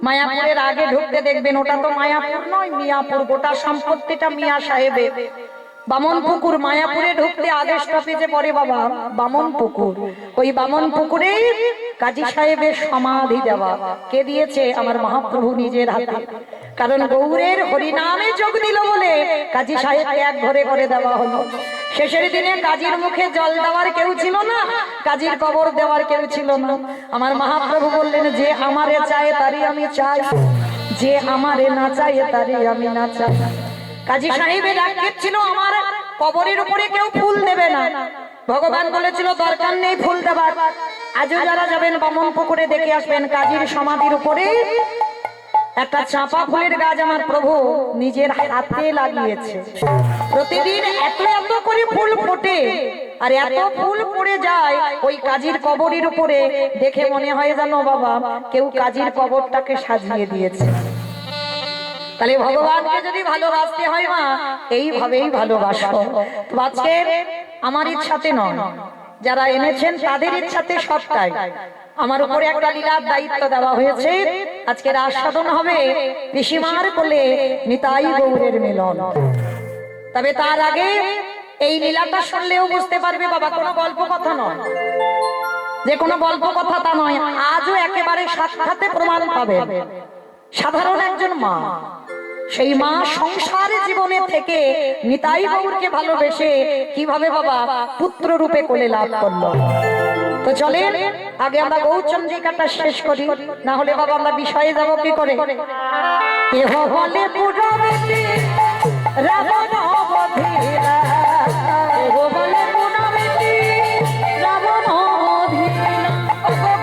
মায়াপুরের আগে ঢুকতে দেখবেন ওটা তো মায়াপুর নয়, মিয়াপুর। গোটা সম্পত্তিটা মিয়া সাহেবের। বামন পুকুর, মায়াপুরে ঢুকতে আগে স্টপেজে পড়ে বাবা বামন পুকুর। ওই বামন পুকুরে কাজী সাহেবের সমাধি দেওয়া। কে দিয়েছে? আমার মহাপ্রভু নিজের হাতে। কারণ গৌরের হরিনামে যোগ দিল বলে কাজী সাহেবকে এক ঘরে করে দেওয়া হলো। শেষের দিনে কাজীর মুখে জল দেওয়ার কেউ ছিল না, কাজীর কবর দেওয়ার কেউ ছিল না। আমার মহাপ্রভু বললেন, যে আমারে চায় তারই আমি চাই, যে আমারে না চায় তারই আমি না চাই। কাজী সাহেবের আক্ষেপ ছিল আমার কবরের উপরে কেউ ফুল দেবে না। ভগবান বলেছিল দরকার নেই ফুল দেবার। আজও যারা যাবেন বামন পুকুরে দেখে আসবেন, কাজীর সমাধির উপরে একটা চাঁপা ফুলের গাছ আমার প্রভু নিজের হাতে লাগিয়েছে। প্রতিদিন এত এত করে ফুল ফোটে, আর এত ফুল পড়ে যায় ওই কাজীর কবরের উপরে। দেখে মনে হয় জানো বাবা, কেউ কাজীর কবরটাকে সাজিয়ে দিয়েছে। তাহলে ভগবানকে যদি ভালোবাসতে হয় মা, এইভাবেই ভালোবাসো। তো আজকে আমার ইচ্ছাতে নয়, যারা এনেছেন তাদের ইচ্ছাতে সবটাই। আমার উপরে একটা লীলার দায়িত্ব দেওয়া হয়েছে। আজকের আস্বাদন হবে পিসিমার কোলে নিতাই গৌরের মিলন। তবে তার আগে এই লীলাটা শুনলেও বুঝতে পারবে বাবা, কোনো গল্প কথা নয়, যে কোনো গল্প কথা তা নয়। আজও একেবারে সাক্ষাতে প্রমাণ পাবে। সাধারণ একজন মা, সেই মা সংসারে জীবনে থেকে নিতাই গৌরকে ভালোবেসে কিভাবে বাবা পুত্র রূপে কোলে লাভ করলো। তো চলে আগে আমরা গৌরচন্দ্রিকাটা শেষ করি, না হলে বাবা আমরা বিষয়ে যাব কি করে। কেহ বলে পুরবতী রাবণ অবধীরা, কেহ বলে পুরবতী রাবণ অবধীরা,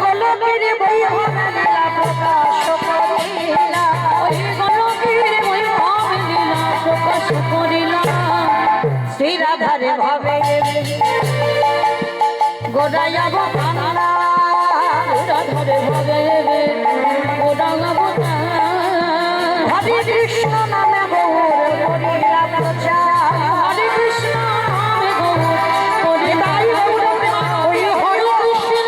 গোলকের বৈভব লীলা প্রকাশ করিলা, ওই গোলকের বৈভব লীলা প্রকাশ করিলা। শ্রী রাধারে ভাবে গোড়াইব বাংলা, রাধারে ভাবে গোড়াইব হরে কৃষ্ণ নামে গৌর করিলা প্রচার, হরে কৃষ্ণ নামে গৌর করিলা ওই হরে কৃষ্ণ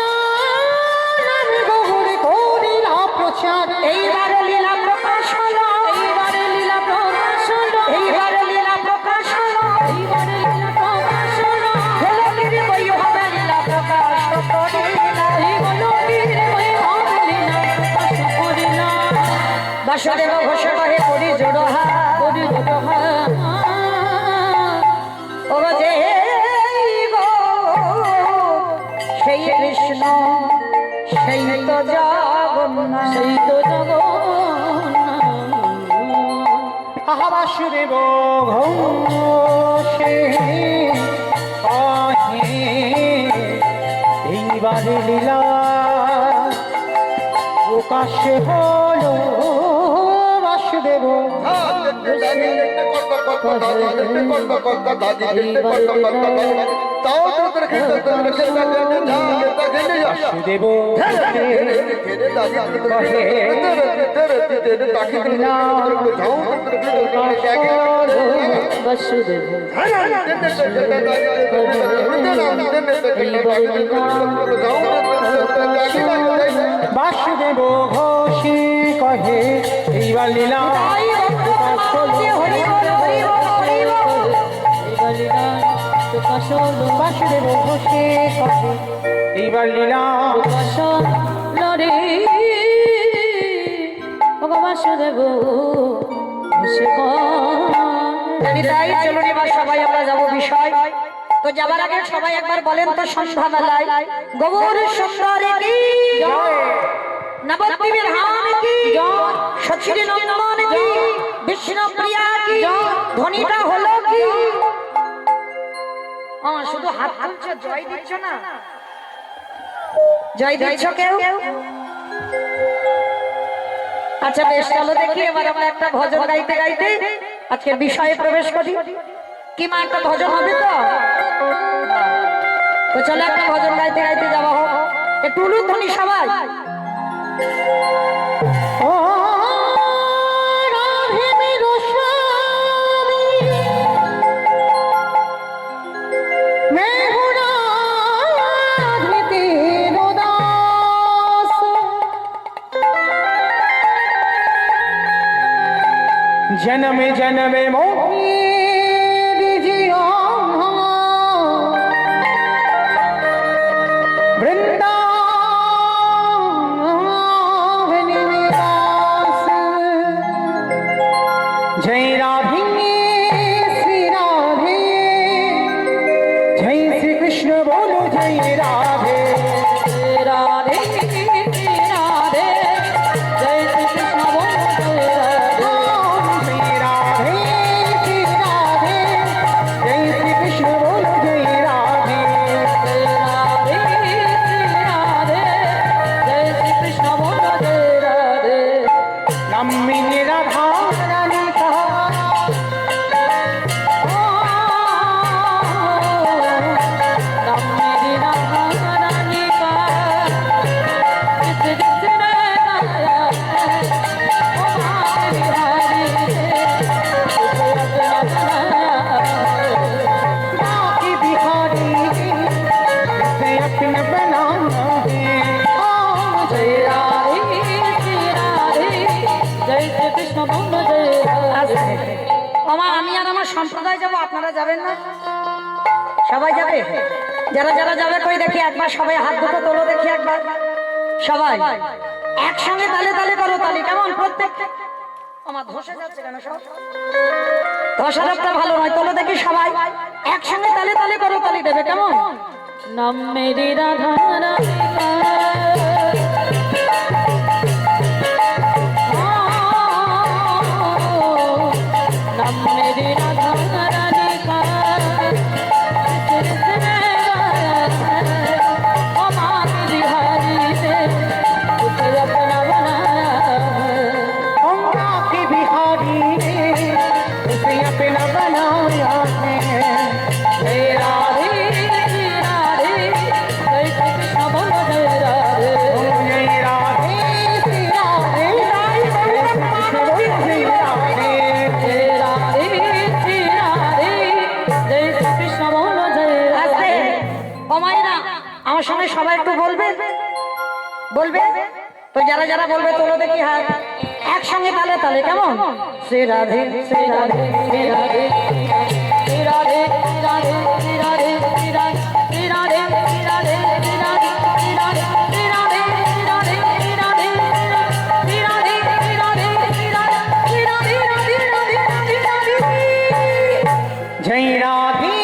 নামে গৌর করিলা প্রচার। এইবারে লীলা প্রকাশ হলো, এইবারে লীলা প্রকাশ হলো, এইবারে লীলা প্রকাশ হলো, এইবারে লীলা প্রকাশ হলো। গোলকের বৈভব লীলা প্রকাশ করিলা, এই গোলকের বৈভব লীলা প্রকাশ করিলা। বাসুদেব ঘোষ কহে করি জোড়হা, করি জোড়হা ও যে গো সেই কৃষ্ণ, সেই তো জগন্নাথ, সেই তো জগন্নাথ। আহা বাসুদেব ঘোষে কহে এইবারে লীলা প্রকাশে হলো। বাসুদেব বাসুদেব ঘোষে কহে এইবার লীলা বাসুদেব ঘোষে কহে এইবার লীলা রে বাসুদেব ঘোষে তাই চলুন এবার সবাই আমরা যাবো বিষয়। তো যাবার আগে সবাই একবার বলেন তো সন্ধ্যাবেলায় গৌর সুন্দরী কি জয়, নবদ্বীপের ধাম কি জয়, সচিনী নন্দন কি, বিষ্ণু প্রিয়া কি জয়, ধ্বনিটা হলো কি। শুধু হাত তুলছো, জয় দিচ্ছ না? জয় দিচ্ছ কেউ? আচ্ছা বেশ, চলো দেখি এবার আমরা একটা ভজন গাইতে গাইতে আজকের বিষয়ে প্রবেশ করি। কি মা একটা ভজন হবে তো? তো চলো একটা ভজন গাইতে গাইতে যাওয়া হোক। একটু উলুধ্বনি সবাই। ও রাধে মেরো স্বামী मैं हूँ राधे तेरो दास, जन्म जन्म मोही दीजियो वृंदावन निवास। जय राधे श्री राधे, जय श्री कृष्ण बोलो जय राधे। राधे श्री राधे, जय श्री कृष्ण बोलो जय राधे। जय राधे श्री राधे, जय श्री कृष्ण बोलो जय राधे। राधे श्री राधे, जय श्री कृष्ण बोलो जय राधे। नम्मी राधा रानी कहा, राम मेरी राधा रानी का जिस जिसने गाया है, ओ माँ बिहारी ने उसे अपना बनाया है। बाकी बिहारी इसे अपना बनाना है। जय राधे श्री राधे, जय श्री कृष्ण बोलो जय राधे। মামা আমি আর আমার সম্প্রদায় যাব, আপনারা যাবেন না? সবাই যাবে? যারা যারা যাবে কই দেখি একবার, সবাই হাত দুটো তোলো দেখি একবার। সবাই একসঙ্গে তালে তালে করো, তালি কেমন? প্রত্যেক আমার ধসে যাচ্ছে কেন সব? ধসাটা ভালো নয়, তোলো দেখি সবাই একসঙ্গে তালে তালে করো, তালি দেবে কেমন? নাম মেরি রাধা রাধিকা, नाम मेरी राधा रानी का जिसने गाया है, ओ माँ बिहारी ने उसे अपना बनाया है। बाकी बिहारी इसे अपना बनाया है। जय राधे श्री राधे, जय श्री कृष्ण बोलो जय राधे। जय राधे श्री राधे, जय श्री कृष्ण बोलो जय राधे। जय राधे श्री राधे, जय श्री कृष्ण बोलो जय राधे। ও মায়েরা আমার সঙ্গে সবাই একটু বলবে, বলবে তো যারা যারা বলবে তোলো দেখি হাত একসঙ্গে তালে তালে কেমন? শ্রী রাধে শ্রী রাধে শ্রী রাধে শ্রী রাধে শ্রী রাধে শ্রী রাধে শ্রী রাধে শ্রী রাধে শ্রী রাধে শ্রী রাধে শ্রী রাধে শ্রী রাধে শ্রী রাধে শ্রী রাধে শ্রী রাধে শ্রী রাधे श्री राधे श्री राधे राधे राधे राधे राधे। जय राधे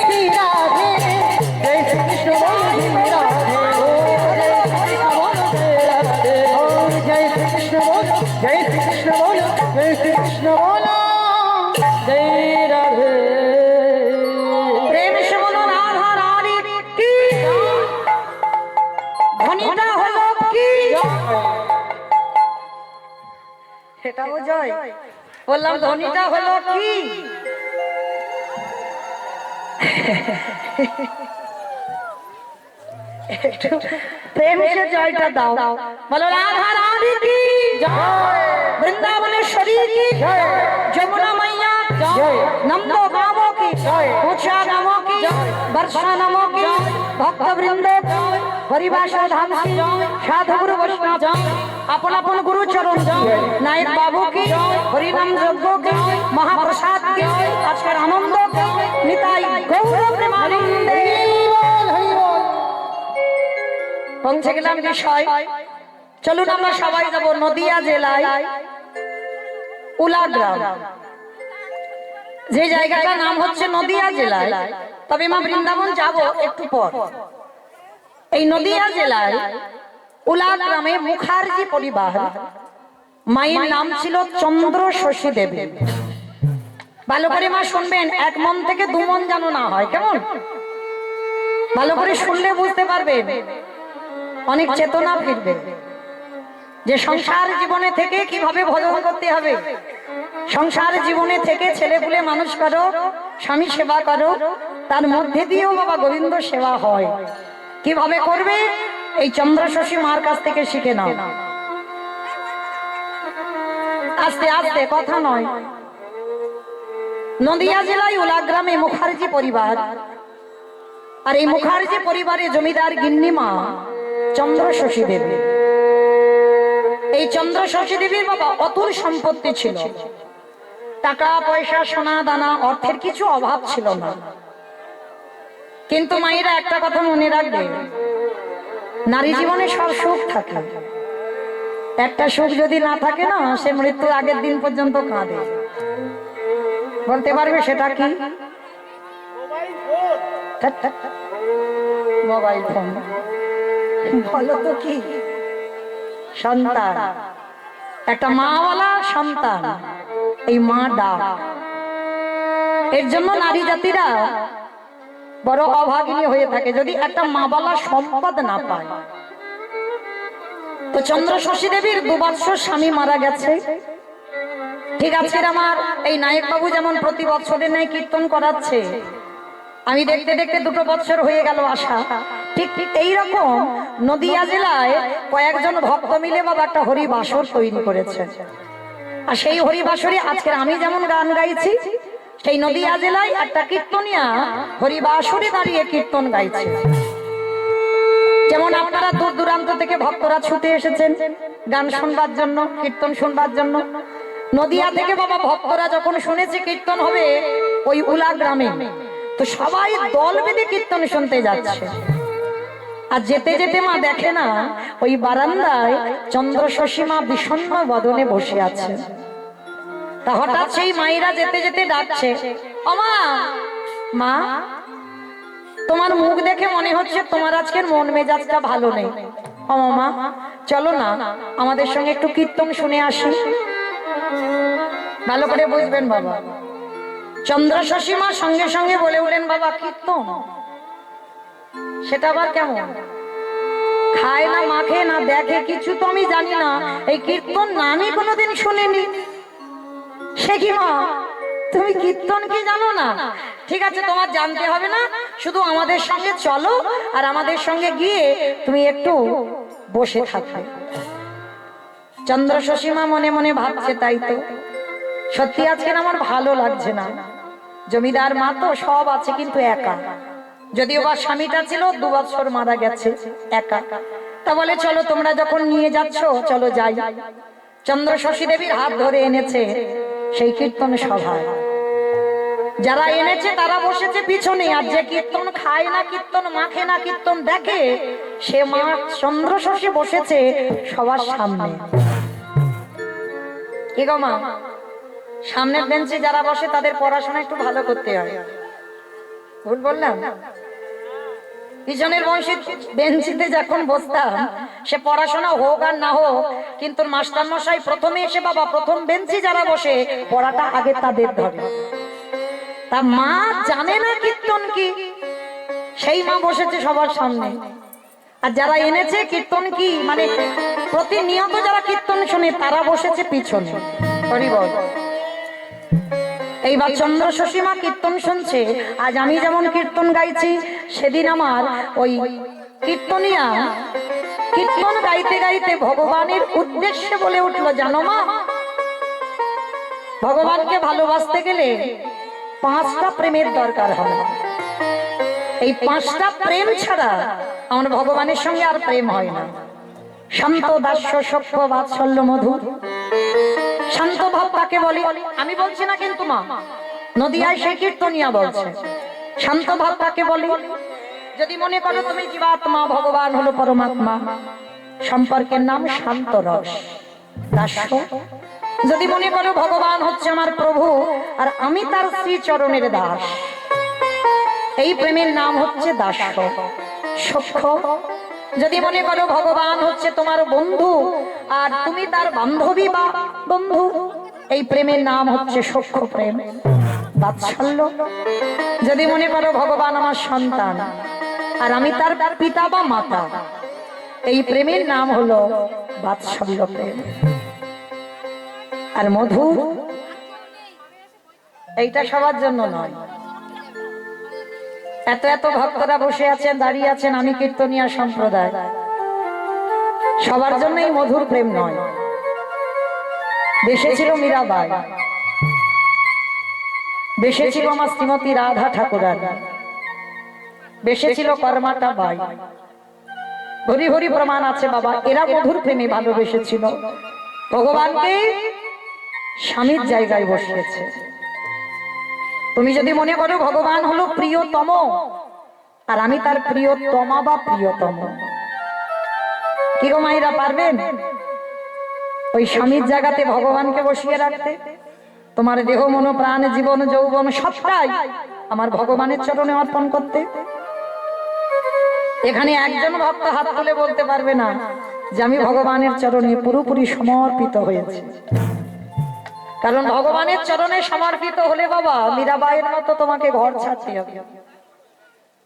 श्री राधे, जय श्री कृष्ण बोलो जय राधे। ओ जय श्री कृष्ण बोलो, जय श्री कृष्ण बोलो, जय श्री कृष्ण बोलो। जय राधे, प्रेम से बोलो राधा रानी की ধ্বনিটা হলো কি? এটাও জয় বললাম, ধ্বনিটা হলো কি? একটু প্রেম সে জয়টা দাও, বলো রাধা রানী কি জয়, বৃন্দাবনেশ্বরী কি জয়, যমুনা मैया জয়, नंदो गावों की जय, पूछा नामों की जय, वर्षा नामों की भक्त वृंद परिभाषा धाम की साधु गुरु वैष्णव जय, अपन अपन गुरु चरण जय, नायक बाबू की हरिनाम यज्ञ की महाप्रसाद की আজকের আনন্দ की নিতাই গৌর প্রেমানন্দে। পৌঁছে গেলাম বিষয়, চলুন আমরা সবাই যাব নদিয়া জেলায় উলাগ্রাম, যে জায়গাটার নাম হচ্ছে নদিয়া জেলায়। তবে মা বৃন্দাবন যাব একটু পর। এই নদিয়া জেলায় উলাগ্রামে মুখার্জি পরিবার, মায়ের নাম ছিল চন্দ্র শশী দেবী। ভালো করে মা শুনবেন, এক মন থেকে দু মন যেন না হয়, কেমন? ভালো করে শুনলে বুঝতে পারবেন, অনেক চেতনা ফিরবে যে সংসার জীবনে থেকে কিভাবে ভজন করতে হবে। সংসার জীবনে থেকে ছেলেপুলে মানুষ করো, স্বামী সেবা করো, তার মধ্যে দিয়েও বাবা গোবিন্দ সেবা হয়। কিভাবে করবে এই চন্দ্র শশী মার কাছ থেকে শিখে নাও। আস্তে আস্তে, কথা নয়। নদিয়া জেলায় উলাগ্রামে মুখার্জি পরিবার, আর এই মুখার্জি পরিবারে জমিদার গিন্নিমা চন্দ্র শশী দেবী। এই চন্দ্র শশী দেবীর বাবা অতুল সম্পত্তি ছিল। টাকা পয়সা সোনা দানা অর্থের কিছু অভাব ছিল না, কিন্তু মায়েরা একটা কথা মনে রাখবে, নারী জীবনে সব সুখ থাকে, একটা সুখ যদি না থাকে না, সে মৃত্যুর আগের দিন পর্যন্ত কাঁদে। বলতে পারবে সেটা কি? Mobile phone. বলো তো কি? সন্তান, একটা মাওয়ালা সন্তান, এই মা ডাক। এর জন্য নারী জাতিরা বড় অভাগিনী হয়ে থাকে যদি একটা মাওয়ালা সম্পদ না পায়। তো চন্দ্র শশী দেবীর 2 বৎসর স্বামী মারা গেছে। ঠিক আছে, আমার এই নায়ক বাবু যেমন প্রতি বছরের ন্যায় কীর্তন করাচ্ছে, আমি দেখতে দেখতে 2 বছর হয়ে গেল আসা। ঠিক ঠিক এইরকম নদিয়া জেলায় কয়েকজন ভক্ত মিলে বাবা একটা হরিবাসর তৈরি করেছে। আর সেই হরিবাসরে আজকের আমি যেমন গান গাইছি, সেই নদিয়া জেলায় একটা কীর্তনিয়া হরিবাসরে দাঁড়িয়ে কীর্তন গাইছে। যেমন আপনারা দূর দূরান্ত থেকে ভক্তরা ছুটে এসেছেন গান শুনবার জন্য, কীর্তন শুনবার জন্য। নদিয়া থেকে বাবা ভক্তরা যখন শুনেছে কীর্তন হবে ওই উলা গ্রামে, তো সবাই দল বেঁধে কীর্তন শুনতে যাচ্ছে। আর যেতে যেতে মা দেখে না ওই বারান্দায় চন্দ্র শশী মা বিষণ্ণ বদনে বসে আছে। তা হঠাৎ সেই মায়েরা যেতে যেতে ডাকছে, ওমা, মা, তোমার মুখ দেখে মনে হচ্ছে তোমার আজকের মন মেজাজটা ভালো নেই। ও মা, চলো না আমাদের সঙ্গে একটু কীর্তন শুনে আসি। ভালো করে বুঝবেন বাবা, চন্দ্র শশী মা সঙ্গে সঙ্গে বলে উঠলেন, বাবা কীর্তন সেটা আবার কেমন? খায় না, মাখে না, দেখে কিছু তো আমি জানি না, এই কীর্তন না আমি কোনোদিন শুনিনি। সে কি মা, তুমি কীর্তন কি জানো না? ঠিক আছে, তোমার জানতে হবে না, শুধু আমাদের সঙ্গে চলো আর আমাদের সঙ্গে গিয়ে তুমি একটু বসে থাকবে। চন্দ্র শশী মা মনে মনে ভাবছে, তাই তো, সত্যি আজকে আমার ভালো লাগছে না। জমিদার মা তো সব আছে কিন্তু একা, যদিও বা স্বামীটা ছিল 2 বছর মারা গেছে, একা। তা বলে চলো তোমরা যখন নিয়ে যাচ্ছ চলো যাই। চন্দ্র শশী দেবীর হাত ধরে এনেছে সেই কীর্তন সভায়। যারা এনেছে তারা বসেছে পিছনে, আর যে কীর্তন খায় না, কীর্তন মাখে না, কীর্তন দেখে, সে মা চন্দ্র শশী বসেছে সবার সামনে। কি গো মা, সামনের বেঞ্চে যারা বসে তাদের পড়াশোনা একটু ভালো করতে হয়, ভুল বললাম? পিছনের বেঞ্চিতে যখন বসতাম, সে পড়াশোনা হোক আর না হোক, কিন্তু মাস্টার মশাই প্রথমে এসে বাবা প্রথম বেঞ্চি যারা বসে পড়াটা আগে তাদের ধরে। তা মা জানে না কীর্তন কি, সেই মা বসেছে সবার সামনে। আর যারা এনেছে কীর্তন কি মানে প্রতিনিয়ত যারা কীর্তন শোনে তারা বসেছে পিছনে। হরি বল। এইবার চন্দ্র শশী মা কীর্তন শুনছে। আজ আমি যেমন কীর্তন গাইছি, সেদিন আমার ওই কীর্তনিয়া কীর্তন গাইতে গাইতে ভগবানের উদ্দেশ্যে বলে উঠলো, জানো মা, ভগবানকে ভালোবাসতে গেলে 5টা প্রেমের দরকার হয়। এই 5টা প্রেম ছাড়া আমার ভগবানের সঙ্গে আর প্রেম হয় না। শান্ত, দাস্য, সখ্য, বাৎসল্য, মধুর। শান্ত ভাব কাকে বলে আমি বলছি না কিন্তু মা, নদিয়ায় সেই কীর্তনিয়া বলছে। শান্ত ভাব কাকে বলে? যদি মনে করো তুমি জীবাত্মা, ভগবান হলো পরমাত্মা, সম্পর্কের নাম শান্ত রস, দাস্য। যদি মনে করো ভগবান হচ্ছে আমার প্রভু আর আমি তার শ্রী চরণের দাস, এই প্রেমের নাম হচ্ছে দাস্য। সখ্য। যদি মনে করো ভগবান হচ্ছে তোমার বন্ধু আর তুমি তার বান্ধবী বা বন্ধু, এই প্রেমের নাম হচ্ছে সখ্য প্রেম। বাৎসল্য। যদি মনে করো ভগবান আমার সন্তান আর আমি তার পিতা বা মাতা, এই প্রেমের নাম হলো বাৎসল্য প্রেম। আর মধু, এইটা সবার জন্য নয়। এত এত ভক্তরা বসে আছেন, দাঁড়িয়ে আছেন, আমি কীর্তনিয়া সম্প্রদায়, সবার জন্য এই মধুর প্রেম নয়। দেশে ছিল মীরাবাই, দেশে ছিল আমার শ্রীমতী রাধা ঠাকুরানী, দেশে ছিল কর্মাটা বাই। ভরি ভরি প্রমাণ আছে বাবা, এরা মধুর প্রেমে ভালোবেসেছিল ভগবানকে। স্বামীর জায়গায় বসিয়েছে। তুমি যদি মনে করো ভগবান হলো প্রিয়তম আর আমি তার প্রিয়তমা বা প্রিয়তম, কি গো মায়েরা পারবেন ওই স্বামীর জায়গাতে ভগবানকে বসিয়ে রাখতে? তোমার দেহ মন প্রাণ জীবন যৌবন সবটাই আমার ভগবানের চরণে অর্পণ করতে? এখানে একজন ভক্ত হাত তুলে বলতে পারবে না যে আমি ভগবানের চরণে পুরোপুরি সমর্পিত হয়েছি। কারণ ভগবানের চরণে সমর্পিত হলে বাবা মীরাবাইয়ের মতো তোমাকে ঘর ছাড়তে হবে,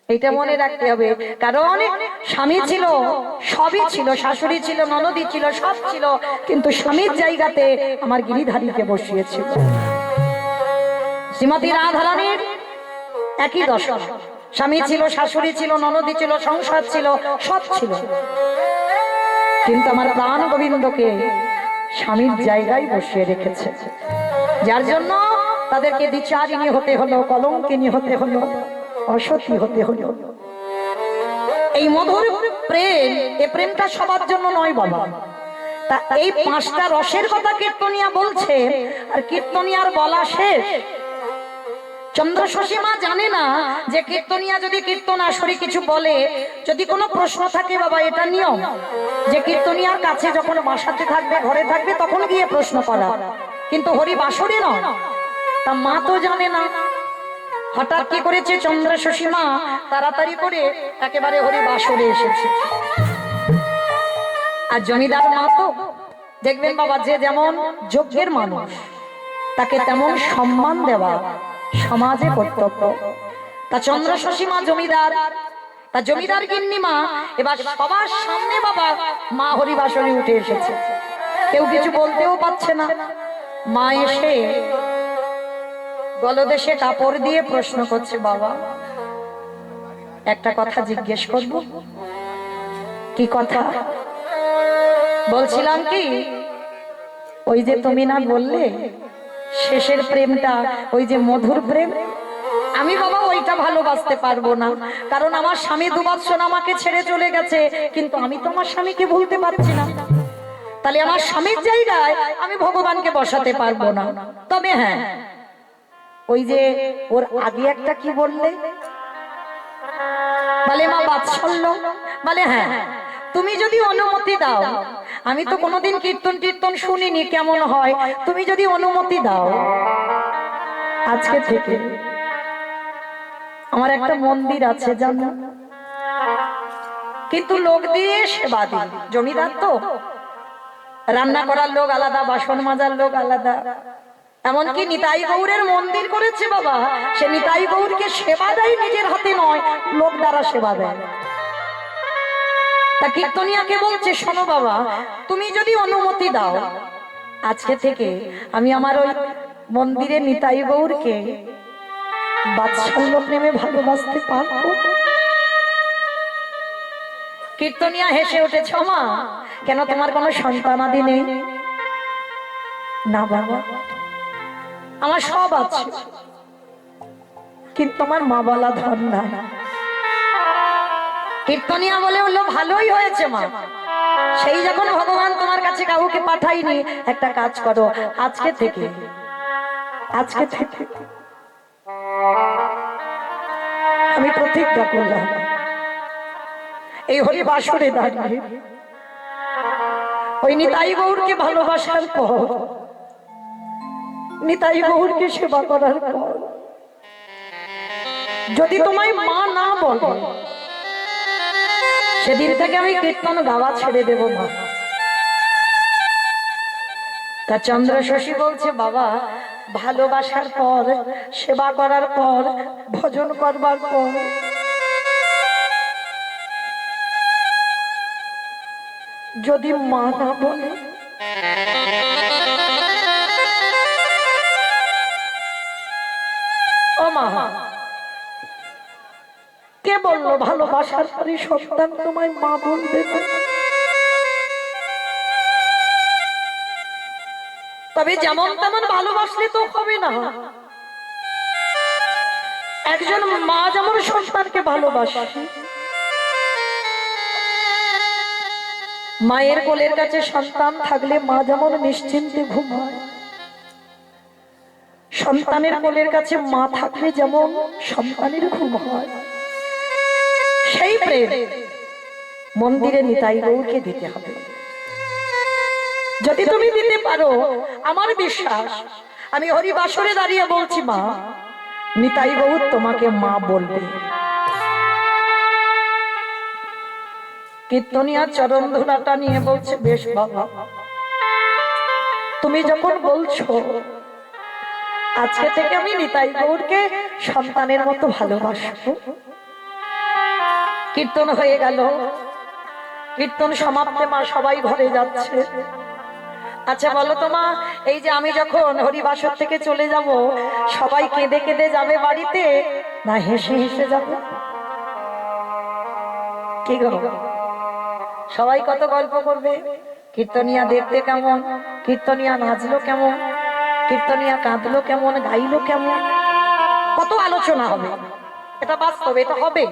এটা মনে রাখতে হবে। কারণ স্বামী ছিল, সবই ছিল, শাশুড়ি ছিল, ননদী ছিল, সব ছিল, কিন্তু স্বামীর জায়গাতে আমার গিরিধারীকে বসিয়েছিল। শ্রীমতী রাধারানীর একই দশা, স্বামী ছিল, শাশুড়ি ছিল, ননদী ছিল, সংসার ছিল, সব ছিল, কিন্তু আমার প্রাণ গোবিন্দকে স্বামীর জায়গায় বসিয়ে রেখেছে। যার জন্য তাদেরকে বিচারিণী হতে হলো, কলঙ্কিনী হতে হলো, অসতী হতে হলো। এই মধুর প্রেম, এই প্রেমটা সবার জন্য নয় বাবা। তা এই পাঁচটা রসের কথা কীর্তনিয়া বলছে, আর কীর্তনিয়ার বলা শেষ। চন্দ্রশশী মা জানে না যে কীর্তনিয়া যদি কীর্তন আসরে কিছু বলে, যদি কোনো প্রশ্ন থাকে বাবা, এটা নিয়ম যে কীর্তনিয়ার কাছে যখন বাসাতে থাকবে, ঘরে থাকবে, তখন গিয়ে প্রশ্ন করা, কিন্তু হরি বাসরে নয়। তা মা তো জানে না। হঠাৎ কি করেছে চন্দ্রশশী মা, তাড়াতাড়ি করে একেবারে হরি বাসরে এসেছে। আর জমিদার মা তো দেখবেন বাবা, যে যেমন যোগ্যের মানুষ তাকে তেমন সম্মান দেওয়া সমাজে কর্তব্য। তা চন্দ্রশশী মা জমিদার, তা জমিদার গিন্নি মা এবার সবার সামনে বাবা মা হরিবাসরে উঠে এসেছে। কেউ কিছু বলতেও পারছে না। মা এসে গলদেশে কাপড় দিয়ে প্রশ্ন করছে, বাবা একটা কথা জিজ্ঞেস করব? কি কথা? বলছিলাম কি, ওই যে তুমি না বললে শেষের প্রেমটা ওই যে মধুর প্রেম, আমি বাবা ওইটা ভালোবাসতে পারবো না। কারণ আমার স্বামী 2 বছর আমাকে ছেড়ে চলে গেছে, কিন্তু আমি তো আমার স্বামীকে ভুলতে পারছি না। তাহলে আমার স্বামীর জায়গায় আমি ভগবানকে বসাতে পারবো না। তবে হ্যাঁ, ওই যে ওর আগে একটা কি বললে, বলে মা বাৎসল্য, বলে হ্যাঁ তুমি যদি অনুমতি দাও, আমি তো কোনোদিন কীর্তন টির্তন শুনিনি কেমন হয়, তুমি যদি অনুমতি দাও, আজকে থেকে আমার একটা মন্দির আছে জানো, কিন্তু লোক দিয়ে সেবা দিই। জমিদার তো, রান্না করার লোক আলাদা, বাসন মাজার লোক আলাদা। এমনকি নিতাই গৌরের মন্দির করেছে বাবা, সে নিতাই গৌরকে সেবা দেয় নিজের হাতে নয়, লোক দ্বারা সেবা দেয়। তা কীর্তনিয়াকে বলছে, শোনো বাবা, তুমি যদি অনুমতি দাও, আজকে থেকে আমি আমার ওই মন্দিরে নিতাই গৌরকে বাৎসল্য প্রেমে ভালোবাসতে পারবো। কীর্তনিয়া হেসে উঠেছ, মা কেন তোমার কোনো সন্তানাদি নেই? না বাবা, আমার সব আছে, কিন্তু আমার মা বলা ধন না। কীর্তনিয়া বলে হলো, ভালোই হয়েছে মা, সেই যখন ভগবান তোমার কাছে কাউকে পাঠাইনি, একটা কাজ করো, আজকে থেকে আমি প্রতিজ্ঞা করলাম, এই হরিবাসরে দাঁড়িয়ে ওই নিতাই গৌরকে ভালোবাসার পর, নিতাই গৌরকে সেবা করার পর, যদি তোমায় মা না বলো, সেদিন থেকে আমি কীর্তন গাওয়া ছেড়ে দেব মা। তা চন্দ্রশশী বলছে, বাবা ভালোবাসার পর, সেবা করার পর, ভজন করবার পর যদি মা না বলে, ও মা কে বললো ভালোবাসার পরে সন্তান তোমায় মা বলবে না? তবে যেমন তেমন ভালোবাসলে তো হবে না। একজন মা যেমন সন্তানকে ভালোবাসে, মায়ের কোলের কাছে সন্তান থাকলে মা যেমন নিশ্চিন্তে ঘুমায়, সন্তানের কোলের কাছে মা থাকলে যেমন সন্তানের ঘুম হয়, সেই প্রেম মন্দিরে নিতাই গৌরকে দিতে হবে। যদি তুমি দিতে পারো, আমার বিশ্বাস, আমি হরিবাসরে দাঁড়িয়ে বলছি, মা নিতাই গৌর তোমাকে মা বলবে। কীর্তনিয়া চরণ ধুলাটা নিয়ে বলছে, বেশ বাবা, তুমি যখন বলছো, আজকে থেকে আমি নিতাই গৌরকে সন্তানের মতো ভালোবাসবো। কীর্তন হয়ে গেল, কীর্তন সমাপ্তে মা সবাই ঘরে যাচ্ছে। আচ্ছা বলো তো মা, এই যে আমি যখন হরিবাসর থেকে চলে যাব, সবাই কেঁদে কেঁদে যাবে বাড়িতে, না হেসে হেসে যাবে? কি গো, সবাই কত গল্প করবে, কীর্তনিয়া দেখতে কেমন, কীর্তনিয়া নাচলো কেমন, কীর্তনিয়া কাঁদলো কেমন, গাইলো কেমন, কত আলোচনা হবে। এটা বাস্তব, এটা হবে।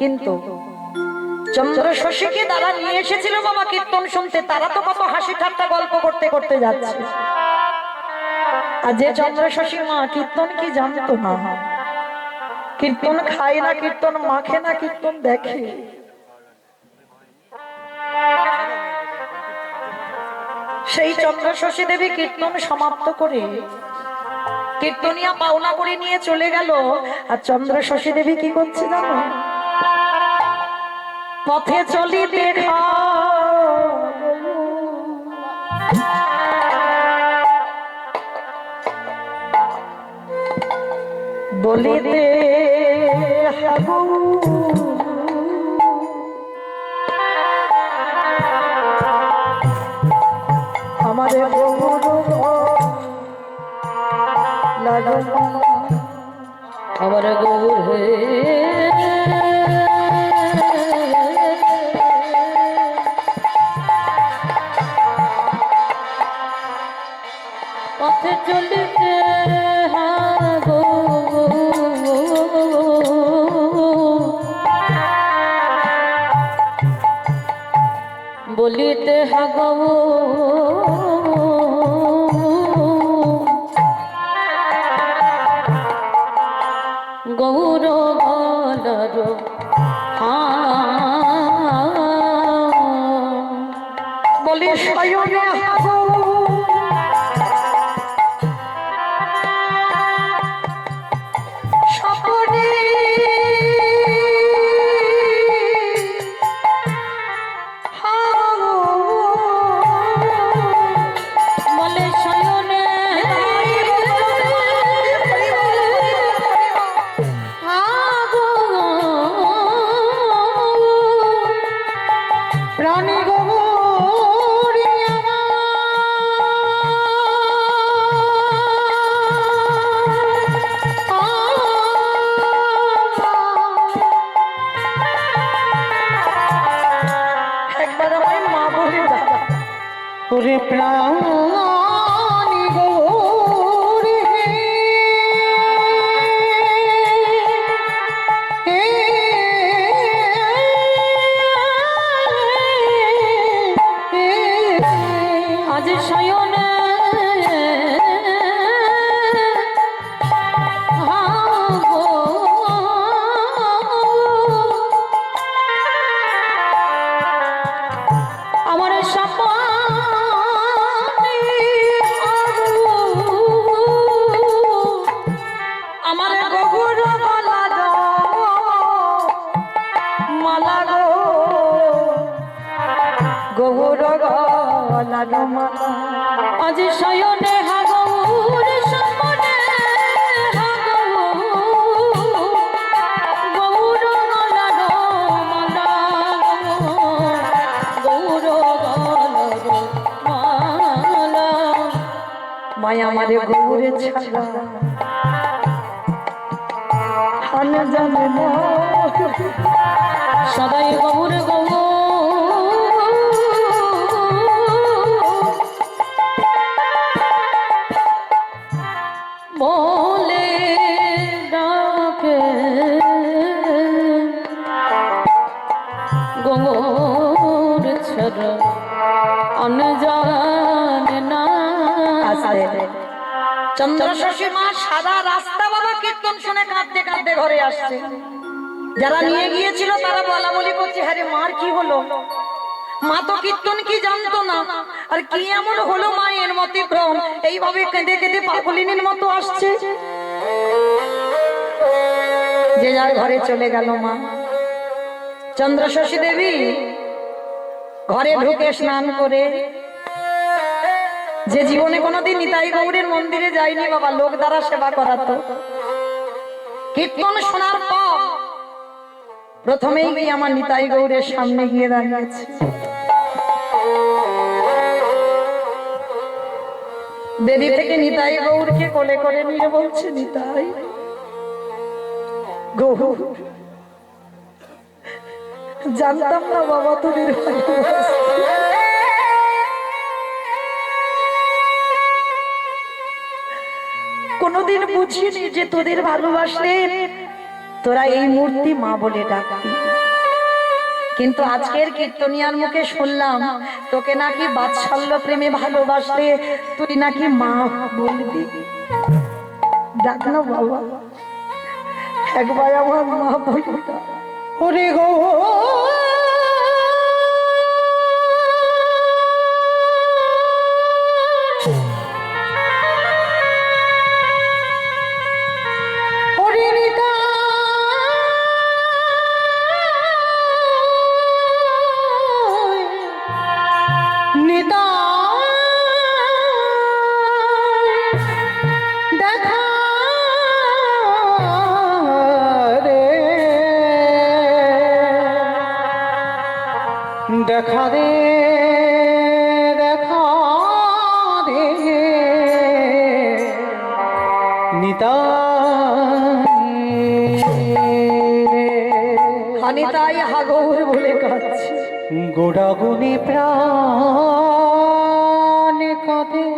কিন্তু চন্দ্র শশীকে তারা নিয়ে এসেছিল বাবা কীর্তন শুনতে, তারা তো কত হাসি ঠাট্টা গল্প করতে করতে যাচ্ছে। আর যে চন্দ্র শশী মা কীর্তন কি জানতো না, কীর্তন খায় না, কীর্তন মাখে না, কীর্তন দেখে। সেই চন্দ্র শশী দেবী কীর্তন সমাপ্ত করে কীর্তনিয়া পাওনা করে নিয়ে চলে গেল। আর চন্দ্র শশী দেবী কি করছে জানো? পথে চলিতে বলিতে আমাদের আমার গৌর হয়ে পথে চলিতে হাগো বলিতে হাগো গৌর বলর বলি স্বয়ং স্বপনে বলে শয়নে প্রাণী একবার আমায় মা বলে দাদা, ওরে প্রাণী গৌরী আজ শয়নে আমার সপনে আমার গগুর মালা গো, মালা গো, গগুর গলা গো মালা। আজ শয়নে হাগৌর সপনে গৌর গলার মালা গৌর গলার মালা মায়া মারে গৌরে ছাড়া হান জানে না, সদাই গৌর গৌর বলে ডাকে গৌর ছাড়া অন জানে না। আস্তে চন্দ্রশশী মা সারা রাস্তা বাবা কীর্তন শুনে কাঁদতে কাঁদতে ঘরে আসছে। যারা নিয়ে গিয়েছিল তারা বলা বলি করছে, হ্যাঁ রে মার কি হলো? মা তো কীর্তন কি জানতো না, আর কি এমন হলো মায়ের মতিভ্রম, এইভাবে কেঁদে কেঁদে পাগলিনীর মতো আসছে। যে যার ঘরে চলে গেল মা। চন্দ্রশশী দেবী ঘরে ঢুকে স্নান করে, যে জীবনে কোনোদিন নিতাই গৌরের মন্দিরে যায়নি বাবা, লোক দ্বারা সেবা করাতো, কীর্তন শোনার পর প্রথমেই গিয়ে আমার নিতাই গৌরের সামনে গিয়ে দাঁড়িয়েছে। বেদি থেকে নিতাই গৌরকে কোলে করে নিয়ে বলছে, নিতাই গৌর, জানতাম না বাবা তোদের কোনদিন বুঝিনি যে তোদের ভালোবাসলে তোরা এই মূর্তি মা বলে ডাকবি, কিন্তু আজকের কীর্তনিয়ার মুখে শুনলাম তোকে নাকি বাৎসল্য প্রেমে ভালোবাসলে তুই নাকি মা বলবি। ডাক না বাবা, একবার আমার মা বলবি। ওরে গো দেখা দে, দেখা দে নিতাই হাগৌর বলে কাঁদছে। গোড়াগুনি প্রাণ কাঁদে,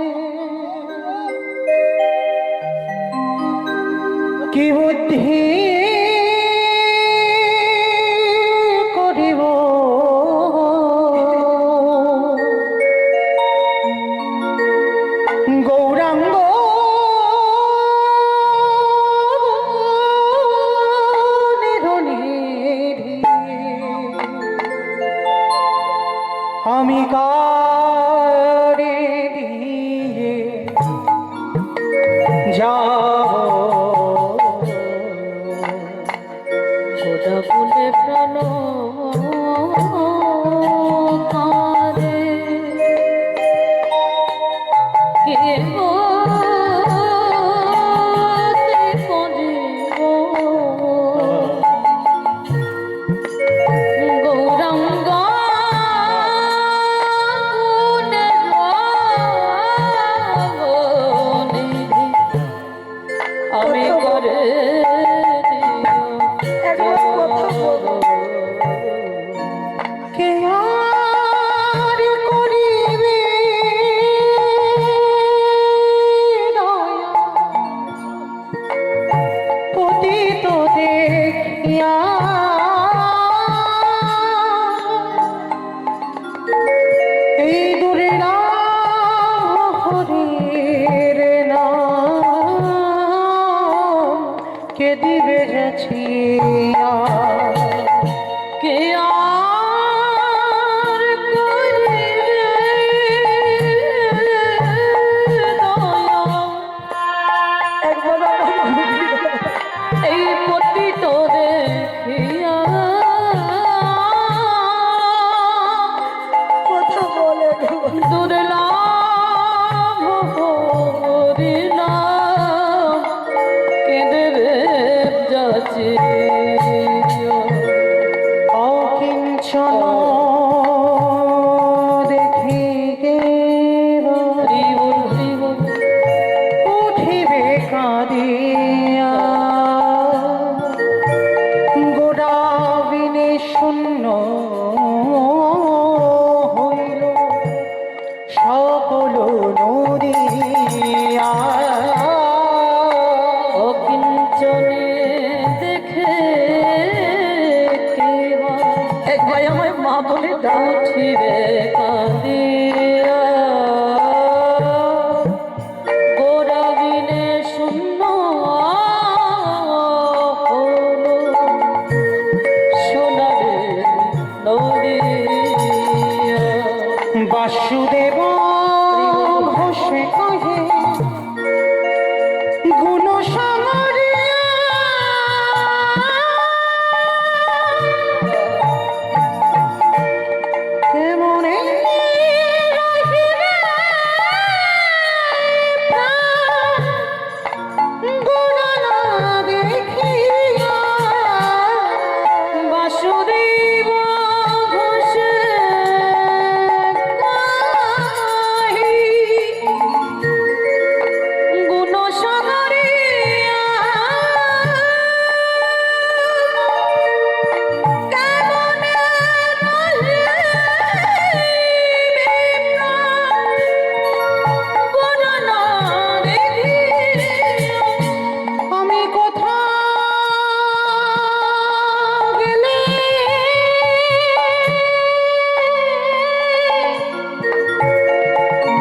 কি বুদ্ধি করিব গৌরাঙ্গ আমি কারে দিয়ে যাব গোটা ফুলে প্রাণ কারে কে কে দিবে যাচ্ছিয়া কে আর করিবে দয়া একবার এই পতিত দেখিয়া কথা বলে দুর্লভ হরিনাম কেঁদে যাচ্ছে। বসে কহে গুণ সামরিয়া কেমনে রহিবে প্রাণ গুণ না দেখিয়া বাসুদেব ঘোষে গাহি গুণ সাগরিয়া কেমনে রহিবে প্রাণ গুণ না দেখিয়া আমি কোথা গেলে আমার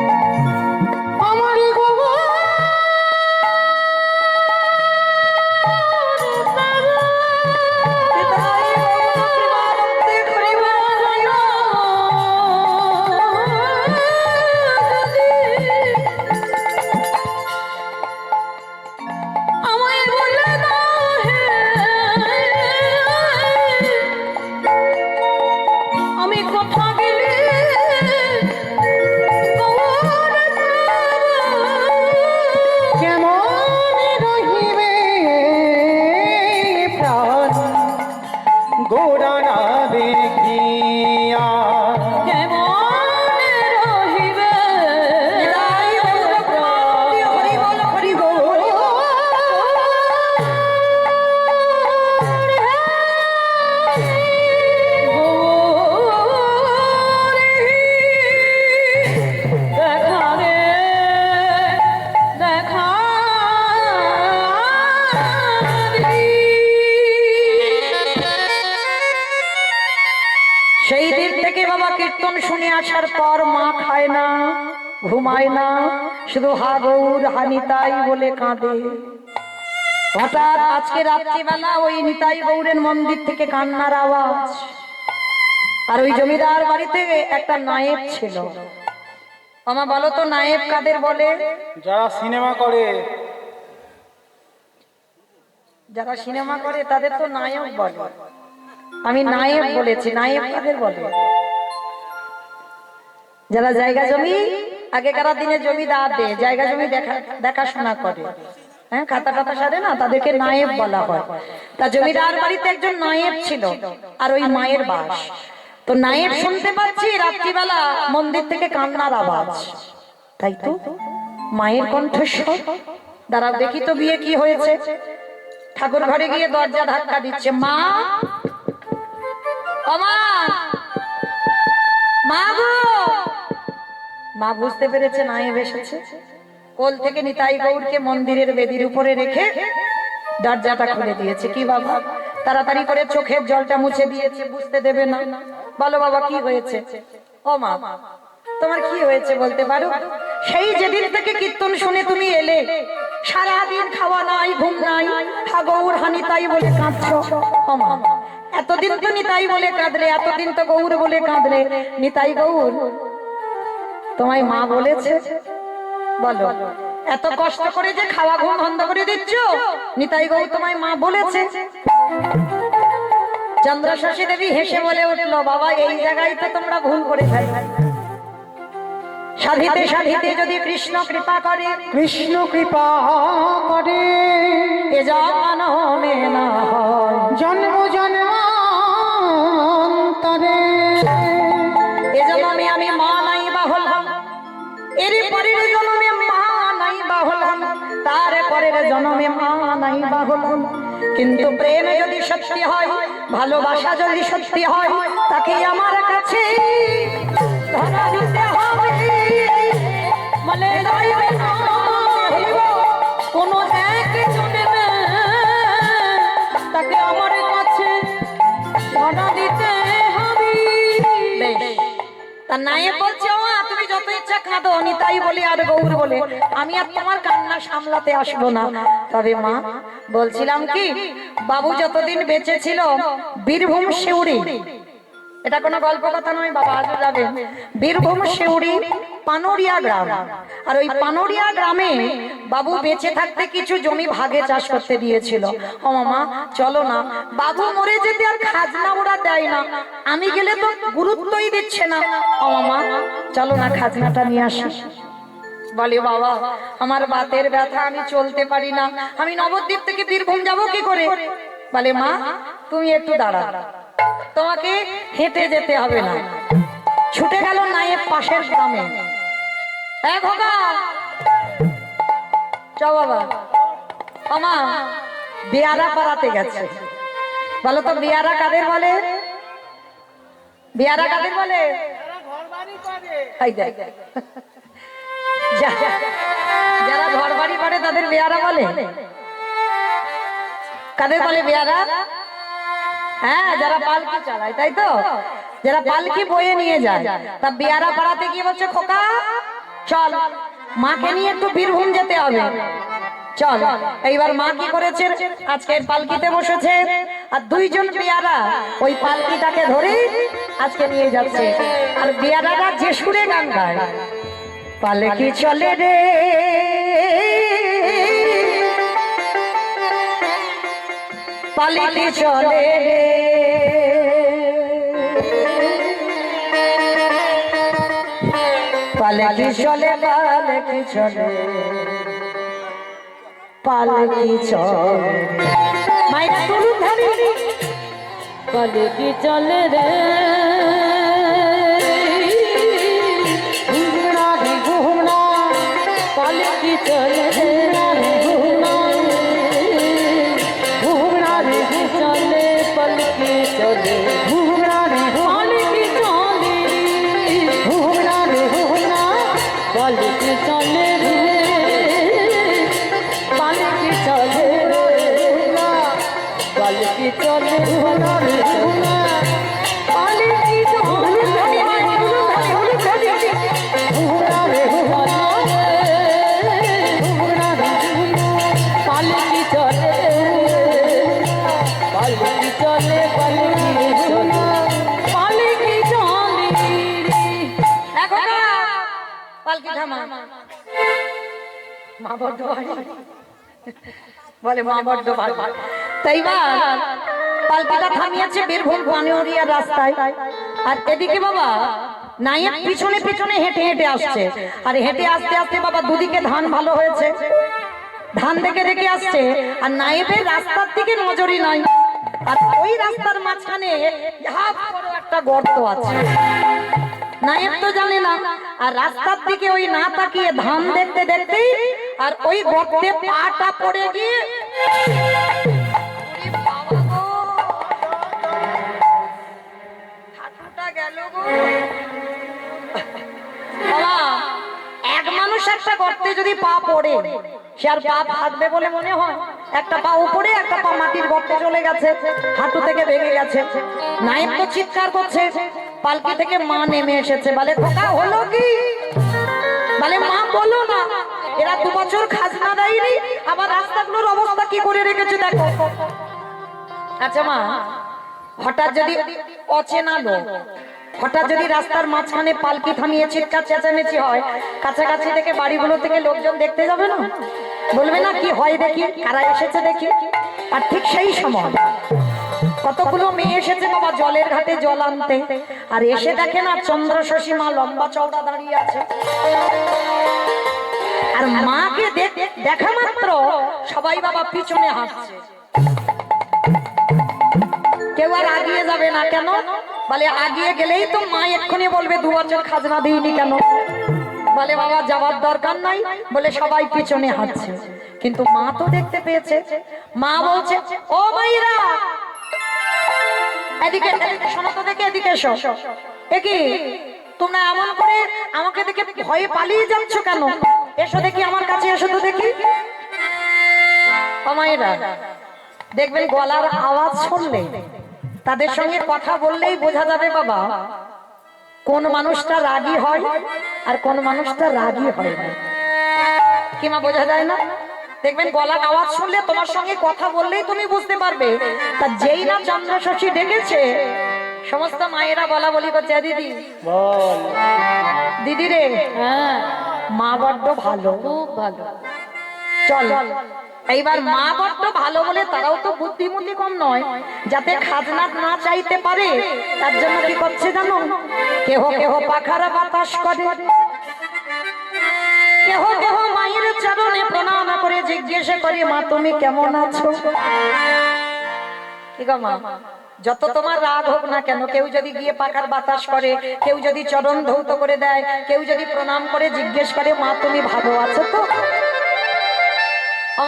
আমায় বলে দাও হে আমি কোথা গেলে কেমন রহিবে প্রাণ গোড়া না দেখিয়া কেমন রহিবে হরি বল হরি বল দেখা রে দেখা সেই দিন থেকে বাবা কীর্তন শুনে আসার পর মা খায় না, ঘুমায় না, শুধু হা গৌর হা নিতাই বলে কাঁদে। হঠাৎ আজকে রাত্রিবেলা ওই নিতাই গৌরের মন্দির থেকে কান্নার আওয়াজ। আর ওই জমিদার বাড়িতে একটা নায়েব ছিল। আমা বলো তো নায়েব কাদের বলে? যারা সিনেমা করে, যারা সিনেমা করে তাদের তো নায়ক বলে। আমি নায়েব বলেছি, নায়েব কাদের বলে? যারা জায়গা জমি আগেকার দিনে জমিদার দেয়, জায়গা জমি দেখাশোনা করে, হ্যাঁ, খাতা টাতা সারে না, তাদেরকে নায়েব বলা হয়। তা জমিদার বাড়িতে একজন নায়েব ছিল, আর ওই মায়ের বাস। তো নায়েব শুনতে পাচ্ছি রাত্রিবেলা মন্দির থেকে কান্নার আওয়াজ, তাই তো মায়ের কণ্ঠস্বর। দাঁড়াও দেখি তো বিয়ে কি হয়েছে। ঠাকুর ঘরে গিয়ে দরজা ধাক্কা দিচ্ছে, মা ও মা, মা গো। মা বুঝতে পেরেছে নায়েব এসেছে। কোল থেকে নিতাই গৌরকে মন্দিরের বেদির উপরে রেখে দরজাটা খুলে দিয়েছে। কি বাবা, তাড়াতাড়ি করে চোখের জলটা মুছে দিয়েছে, বুঝতে দেবে না। বলো বাবা কি হয়েছে? ও মা, তোমার কি হয়েছে বলতে পারো? সেই যেদিন থেকে কীর্তন শুনে তুমি এলে, সারাদিন খাওয়া নাই, ঘুম নাই, হা গৌর হা নিতাই বলে কাঁদছো। ও মা, এতদিন তো নিতাই বলে কাঁদলে, এতদিন তো গৌর বলে কাঁদলে, নিতাই গৌর তোমায় মা বলেছে? বলো, এত কষ্ট করে যে খাওয়া ঘুম বন্ধ করে দিচ্ছ, নিতাই গৌর তোমায় মা বলেছে? চন্দ্রশাসী দেবী হেসে বলে উঠলো, বাবা এই জায়গায় তো তোমরা ভুল করে ফেলো। সাধিতে সাধিতে যদি কৃষ্ণ কৃপা করে, কৃষ্ণ কৃপা করে এ জন্মে না হয়, জন্ম জন্মান্তরে এ জন্মে আমি মা নাই বা হলাম, এর পরের জন্মে মা নাই বা হলাম, তার পরের জন্মে মা নাই বা হলাম। কিন্তু প্রেম যদি সত্যি হয়, ভালোবাসা যদি সত্যি হয়, তাকে আমার কাছে ধরা দিতে হবে। মানে কোন এক জন্মে তাকে আমার কাছে ধরা দিতে হবে। বেশ, তা নায়েব বলছে, ও তুমি যত ইচ্ছা কাঁদো, নিতাই বলে আর গৌর বলে, আমি আর তোমার কান্না সামলাতে আসবো না। তবে মা বলছিলাম কি, বাবু যতদিন বেঁচে ছিল বীরভূম শিউরি এটা কোনো গল্প কথা নয় বাবা, আজও যাবেন বীরভূম শিউড়ি পানোরিয়া গ্রাম। আর ওই পানোরিয়া গ্রামে বাবু বেঁচে থাকতে কিছু জমি ভাগে চাষ করতে দিয়েছিল। ও মামা চলো না, বাবু মরে যেতে আর খাজনা ওরা দেয় না, আমি গেলে তো গুরুত্বই দিচ্ছে না। ও মামা চলো না, খাজনাটা নিয়ে আসি। বলে বাবা আমার বাতের ব্যথা, আমি চলতে পারি না, আমি নবদ্বীপ থেকে বীরভূম যাব কি করে? বলে মা তুমি একটু দাঁড়া, তোমাকে হেঁটে যেতে হবে না। ছুটে গেল নায়েব পাশের গ্রামে। এক হোগা চ বাবা, আমা বেয়ারা পাড়াতে গেছে। বলো তো বেয়ারা কাদের বলে? বেয়ারা কাদের বলে? এই দেখ, যারা ঘর বাড়ি করে তাদের বেয়ারা বলে। কাদের বলে বেয়ারা? হ্যাঁ, যারা পালকি চালায়, তাই তো, যারা পালকি বয়ে নিয়ে যায়। তা বেয়ারা পাড়াতে গিয়ে বলছে খোকা চল, মাকে নিয়ে একটু বীরভূম যেতে হবে, চল। এইবার মা কি করেছে, আজকের পালকিতে বসেছে আর দুইজন বেয়ারা ওই পালকিটাকে ধরে আজকে নিয়ে যাচ্ছে। আর বেয়ারারা যে সুরে গান গায়, পালকি চলে রে পালকি চলে রে, পালকি চলে পালকি চলে পালকি চলে। মাইক তুলুন ধরে, পালকি চলে রে ঘুমনা রে ঘুমনা, পালকি চলে রে ঘুমনা, ঘুমনা রে চলে পালকি চলে, ঘুমনা রে পালকি চলে, ঘুমনা রে ঘুমনা, পালকি চলে রে পালকি চলে রে, পালকি চলে ঘুমনা রে ঘুমনা, পালকি চলে ঘুমনা রে ঘুমনা, ঘুমনা রে পালকি চলে, পালকি চলে পালকি চলে পালকি চলে। দেখো না পালকি থামা, মা বড্ড ভারী বলে, মা বড্ড ভারী। তাই পালকিটা থামিয়েছে বীরভূম পানোরিয়া রাস্তায়। আর এদিকে বাবা নায়েব পিছনে পিছনে হেঁটে হেঁটে আসছে। আর হেঁটে আসতে আসতে বাবা দুদিকে ধান ভালো হয়েছে, ধান দেখে রেখে আসছে। আর নায়েবের রাস্তার দিকে নজরই নাই। আর ওই রাস্তার মাঝখানে হাফ বড় একটা গর্ত আছে, নায়েব তো জানে না। আর রাস্তার দিকে ওই না তাকিয়ে ধান দেখতে দেখতে আর ওই গর্তে পাটা পড়ে গিয়ে হাঁটুটা গেল গো বাবা। এক মানুষ একটা গর্তে যদি পা পড়ে, সে আর পা থাকবে বলে মনে হয়? একটা পা উপরে, একটা পা মাটির গর্তে চলে গেছে, হাঁটু থেকে ভেঙে গেছে। নায়েব তো চিৎকার করছে। পালকি থেকে মা নেমে এসেছে, বলে খোকা হলো কি? বলে মা বলো না, এরা 2 বছর খাজনা দেয়নি, আবার রাস্তাগুলোর অবস্থা কি করে রেখেছে দেখো। আচ্ছা মা, হঠাৎ যদি অচেনা লোক হঠাৎ যদি রাস্তার মাঝখানে পালকি থামিয়ে চিৎকার চেঁচামেচি হয়, কাছাকাছি থেকে বাড়িগুলো থেকে লোকজন দেখতে যাবে না? বলবে না কি হয় দেখি, কারা এসেছে দেখি। আর ঠিক সেই সময় কতগুলো মেয়ে এসেছে বাবা জলের ঘাটে জল আনতে। আর এসে দেখে না চন্দ্র শশী মা লম্বা চওড়া দাঁড়িয়ে আছে। আর মাকে দেখা মাত্র সবাই বাবা পিছনে হাঁটছে, কেউ আর আগিয়ে যাবে না। কেন? বলে আগিয়ে গেলেই তো মা এক্ষুনি বলবে 2 বছর খাজনা দিইনি কেন। বলে বাবা যাওয়ার দরকার নাই, বলে সবাই পিছনে হাঁটছে। কিন্তু মা তো দেখতে পেয়েছে। মা বলছে ও মাইরা এদিকে শোনো তো দেখে, এদিকে এসো। একি তোমরা এমন করে আমাকে দেখে ভয়ে পালিয়ে যাচ্ছ কেন? এসো দেখি আমার কাছে, এসো তো দেখি। ও মাইরা দেখবেন গলার আওয়াজ শুনলে, তাদের সঙ্গে কথা বললেই বোঝা যাবে বাবা কোন মানুষটা রাগী হয় আর কোন মানুষটা রাগী হয় না। কি মা বোঝা যায় না? দেখবেন গলার আওয়াজ শুনলে তোমার সঙ্গে কথা বললেই তুমি বুঝতে পারবে। তা যেই না চন্দ্র শশী ডেকেছে, সমস্ত মায়েরা বলা বলি করছে, দিদি বল। দিদি রে, হ্যাঁ, মা বড্ড ভালো, খুব ভালো। চল। এইবার মা বড্ড ভালো বলে তারাও তো বুদ্ধিমতী কম নয়, যাতে খাজনা না চাইতে পারে তার জন্য কি করছে জানো? কেহ কেহ পাখারা বাতাস করে, কেহ কেহ মায়ের চরণে প্রণাম করে জিজ্ঞেস করে, মা তুমি কেমন আছো? কি গো মা, যত তোমার রাগ হোক না কেন, কেউ যদি গিয়ে পাখার বাতাস করে, কেউ যদি চরণ ধৌত করে দেয়, কেউ যদি প্রণাম করে জিজ্ঞেস করে, মা তুমি ভালো আছো তো?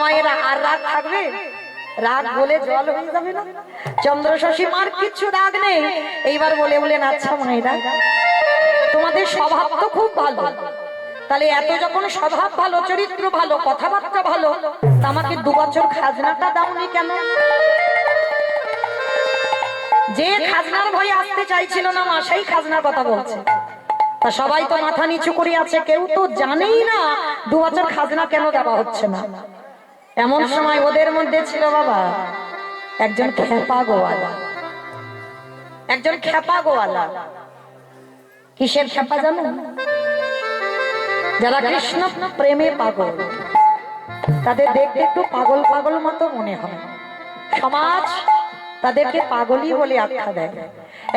মায়েরা আর রাগ থাকবে? রাগ বলে জল হয়ে যাবে না? চন্দ্র শশী মার কিচ্ছু রাগ নেই। এইবার বলে বলেন, আচ্ছা মায়েরা, তোমাদের স্বভাব তো খুব ভালো, তাহলে এত যখন স্বভাব ভালো, চরিত্র ভালো, কথাবার্তা ভালো, তা আমাকে 2 বছর খাজনাটা দাওনি কেন? যে খাজনার ভয়ে আসতে চাইছিল না মা, সেই খাজনার কথা বলছে। তা সবাই তো মাথা নিচু করে আছে, কেউ তো জানেই না 2 বছর খাজনা কেন দেওয়া হচ্ছে না। এমন সময় ওদের মধ্যে ছিল বাবা একজন খেপা গোয়ালা। একজন খেপা গোয়ালা। কিসের খেপা জানো? যারা কৃষ্ণ প্রেমে পাগল, তাদের দেখতে একটু পাগল পাগল মতো মনে হয়, সমাজ তাদেরকে পাগলই বলে আখ্যা দেয়।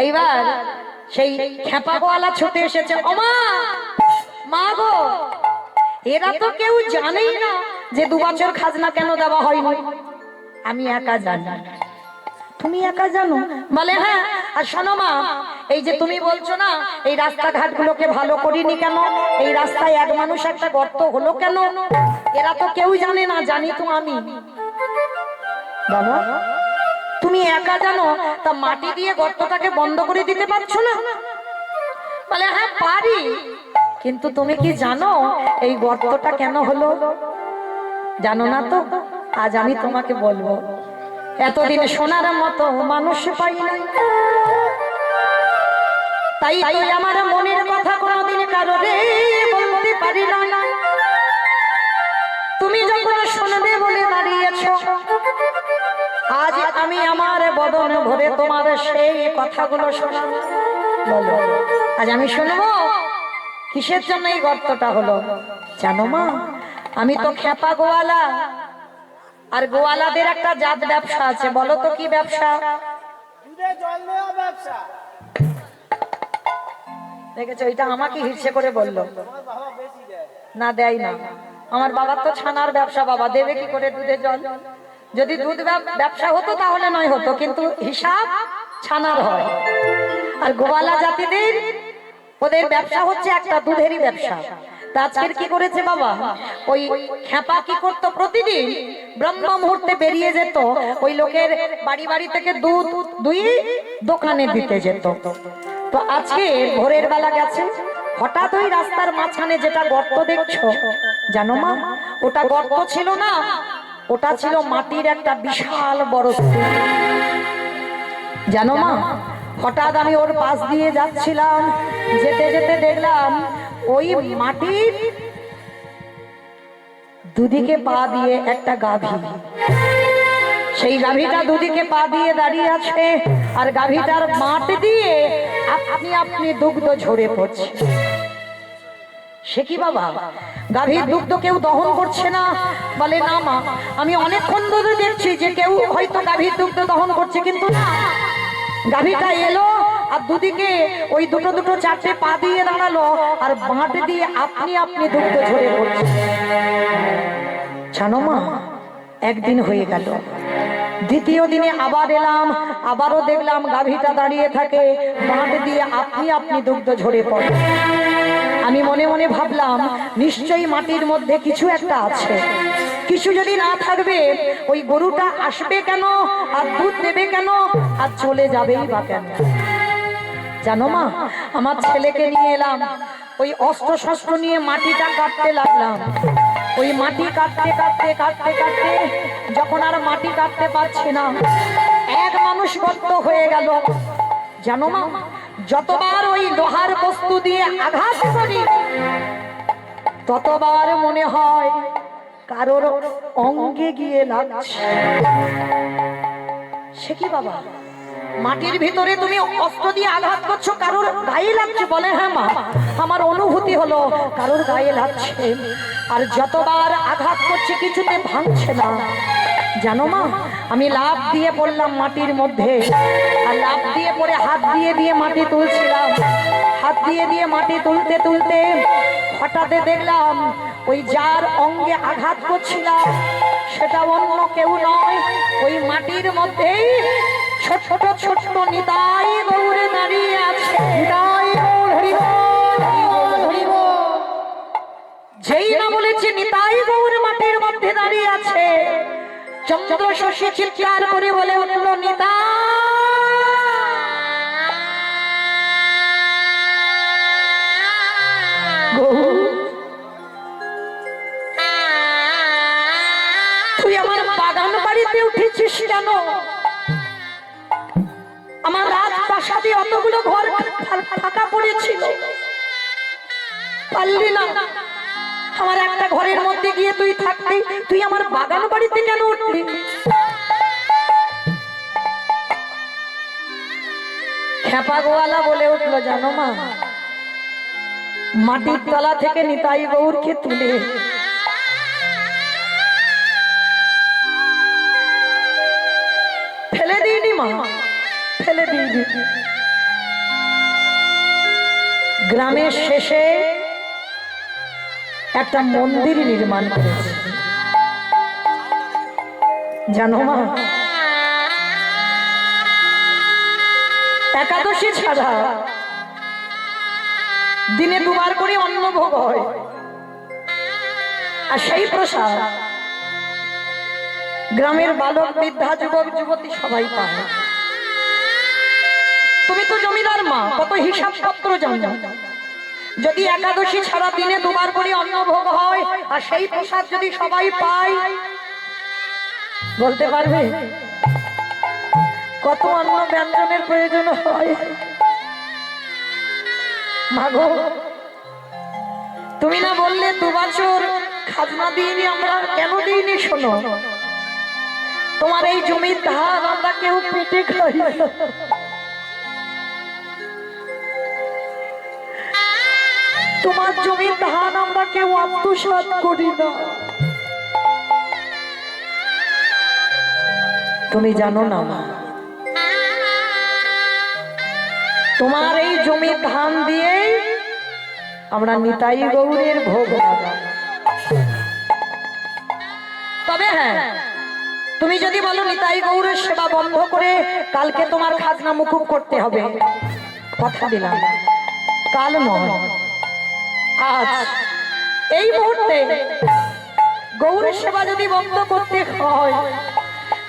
এইবার সেই খেপা গোয়ালা ছুটে এসেছে, ওমা মা গো, এরা তো কেউ জানেই না যে 2 বছর খাজনা কেন দেওয়া হয়নি, আমি একা জানি। তুমি একা জানো? বলে হ্যাঁ। আর শোনো মা, এই যে তুমি বলছো না এই রাস্তাঘাট গুলোকে ভালো করিনি কেন, এই রাস্তায় এক মানুষ একটা গর্ত হলো কেন, এরা তো কেউ জানে না, জানি তো আমি। বাবা তুমি একা জানো, তা মাটি দিয়ে গর্তটাকে বন্ধ করে দিতে পারছো না? বলে হ্যাঁ পারি, কিন্তু তুমি কি জানো এই গর্তটা কেন হলো? জানো না তো? আজ আমি তোমাকে বলবো। এতদিন সোনার মতো মানুষ পাই নাই, তাই আমার মনের কথা কোনোদিন কারোরে বলতে পারি না। তুমি যখন শুনবে বলে দাঁড়িয়েছো, আজ আমি আমার বদন ভরে তোমার সেই কথাগুলো শোনাবো। বলো, আজ আমি শুনবো কিসের জন্য এই গর্তটা হলো। জানো মা, আমি তো খেপা গোয়ালা, আর গোয়ালাদের একটা জাত ব্যবসা আছে। বলো তো কি ব্যবসা? দুধে জল দেওয়া ব্যবসা। দেখেছো, এটা আমাকে হিরসে করে বললো। তোমার বাবা বেশি দেয় না দেয় না, আমার বাবার তো ছানার ব্যবসা, বাবা দেবে কি করে দুধে জল? যদি দুধ ব্যবসা হতো তাহলে নয় হতো, কিন্তু হিসাব ছানার হয়। আর গোয়ালা জাতিদের ওদের ব্যবসা হচ্ছে একটা দুধেরই ব্যবসা। তা আজকের কি করেছে বাবা, ওই খেপা কি করতো, প্রতিদিন ব্রহ্ম মুহূর্তে বেরিয়ে যেত, ওই লোকের বাড়ি বাড়ি থেকে দুধ দুই দোকানে দিতে যেত। তো আজকে ভোরের বেলা গেছে, হঠাৎ ওই রাস্তার মাঝখানে যেটা গর্ত দেখছো, জানো মা ওটা গর্ত ছিল না, ওটা ছিল মাটির একটা বিশাল বড় স্তূপ। জানো মা, হঠাৎ আমি ওর পাশ দিয়ে যাচ্ছিলাম, যেতে যেতে দেখলাম ওই মাটির দুদিকে পা দিয়ে একটা গাভী, সেই গাভীটা দুদিকে পা দিয়ে দাঁড়িয়ে আছে, আর গাভীটার মাঠ দিয়ে আপনি আপনি দুগ্ধ ঝরে পড়ছে। সে কি বাবা, গাভীর দুগ্ধ কেউ দহন করছে না? বলে না মা, আমি অনেকক্ষণ ধরে দেখছি যে কেউ হয়তো গাভীর দুগ্ধ দহন করছে, কিন্তু না, গাভীটা এলো আর দুদিকে ওই দুটো দুটো চারটে পা দিয়ে দাঁড়ালো, আর মাঠ দিয়ে আপনি আপনি দুগ্ধ ঝরে পড়ছে। জানো মা, একদিন হয়ে গেল, দ্বিতীয় দিনে আবার এলাম, আবারও দেখলাম গাভীটা দাঁড়িয়ে থাকে, মাঠ দিয়ে আপনি আপনি দুগ্ধ ঝরে পড়ে। আমি মনে মনে ভাবলাম নিশ্চয়ই মাটির মধ্যে কিছু একটা আছে, কিছু যদি না থাকবে ওই গরুটা আসবে কেন, আর দুধ দেবে কেন, আর চলে যাবেই বা কেন। জানো মা, আমার ছেলেকে নিয়ে এলাম, ওই অস্ত্র শস্ত্র নিয়ে মাটিটা কাটতে লাগলাম। ওই মাটি কাটতে কাটতে কাটতে কাটতে যখন আর মাটি কাটতে পারছি না, এক মানুষ গর্ত হয়ে গেল। জানো মা, যতবার ওই লোহার বস্তু দিয়ে আঘাত করি, ততবার মনে হয় কারোর অঙ্গে গিয়ে লাগছে। সে কি বাবা, মাটির ভিতরে তুমি অস্ত্র দিয়ে আঘাত করছো, কারোর গায়ে লাগছে? বলে হ্যাঁ মা, আমার অনুভূতি হলো কারোর গায়ে লাগছে। আর যতবার আঘাত করছে কিছুতে ভাঙছে না। জানো মা, আমি লাফ দিয়ে পড়লাম মাটির মধ্যে, আর লাফ দিয়ে পড়ে হাত দিয়ে দিয়ে মাটি তুলছিলাম। হাত দিয়ে দিয়ে মাটি তুলতে তুলতে হঠাৎ দেখলাম ওই যার অঙ্গে আঘাত করছিলাম সেটা অন্য কেউ নয়, ওই মাটির মধ্যেই ছোট ছোট ছোট নিতাই গৌরে দাঁড়িয়ে আছে। নিতাই গৌর হরি বল, হরি বল, হরি বল। যেই না বলেছে নিতাই গৌর মাটির মধ্যে দাঁড়িয়ে আছে, চন্দ্র শশী চিৎকার করে বলে উঠল নিতাই। তুই আমার বাগান বাড়িতে উঠেছিস কেন? আমার রাজপ্রাসাদে অতগুলো ঘর ফাঁকা পড়েছিল, পারলি না আমার একটা ঘরের মধ্যে গিয়ে তুই থাকবি, তুই আমার বাগান বাড়িতে কেন উঠলি? খেপা গোয়ালা বলে উঠলো, জানো মা, মাটির তলা থেকে নিতাই গৌরকে তুলে ফেলে দিইনি মা, ফেলে দিইনি। গ্রামের শেষে একটা মন্দির নির্মাণ করেছে। জানো মা, একাদশী ছাড়া দিনে দুবার করে অন্ন ভোগ হয়, আর সেই প্রসাদ গ্রামের বালক বৃদ্ধা যুবক যুবতী সবাই পায়। তুমি তো জমিদার মা, কত হিসাব পত্র জানো। যদি একাদশী ছাড়া দিনে দুবার করে অন্ন ভোগ হয় আর সেই প্রসাদ যদি সবাই পায়, বলতে পারবে কত অন্ন ব্যঞ্জনের প্রয়োজন হয়? মাগো, তুমি না বললে 2 বছর খাজনা দিইনি আমরা? কেন দিইনি শোনো, তোমার এই জমির ধান আমরা কেউ পেটে খাই না। তোমার জমির ধান আমরা কেউ আত্মসাৎ করি না। তুমি জানো না মা, তোমার এই জমির ধান দিয়ে আমরা নিতাই গৌরের ভোগ লাগাই। তবে হ্যাঁ, তুমি যদি বলো নিতাই গৌরের সেবা বন্ধ করে কালকে তোমার খাজনা মুকুব করতে হবে, কথা দিলাম কাল নয় আজ, এই মুহূর্তে গৌরের সেবা যদি বন্ধ করতে হয়,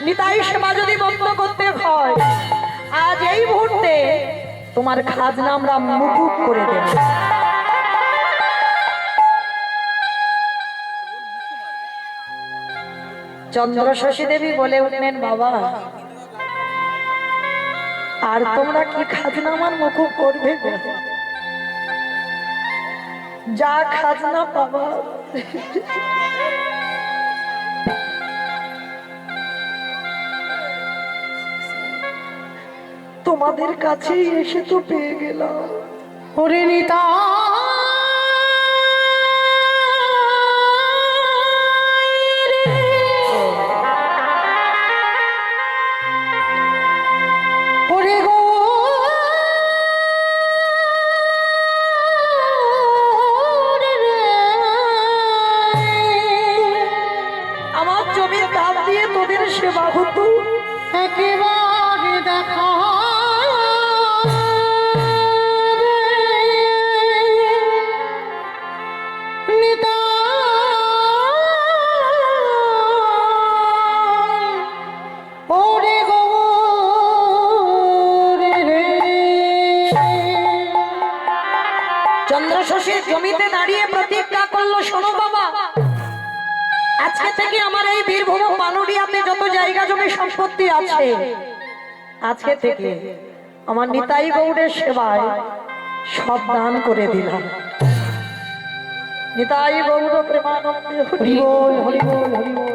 নিতাই সেবা যদি বন্ধ করতে হয়, আজ এই মুহূর্তে তোমার খাজনা আমরা মুকুব করে দেব। চন্দ্র শশী দেবী বলে উঠলেন, বাবা আর তোমরা কি খাজনা আমার মুকুব করবে? যা খাজনা পাবা তোমাদের কাছেই এসে তো পেয়ে গেলাম। ওরে নিতাই রে, ওরে গো আমার জমির দাম দিয়ে তোদের সেবা হতো, একেবারে দেখা চন্দ্র শশীর জমিতে দাঁড়িয়ে প্রতিজ্ঞা করলো, শোনো বাবা, আজকে থেকে আমার এই বীরভূম পানুরিয়াতে যত জায়গা জমি সম্পত্তি আছে, আজকে থেকে আমার নিতাই গৌড়ের সেবায় সব দান করে দিলাম। নিতাই গৌড় প্রেমানন্দে হরি বল, হরি বল, হরি বল।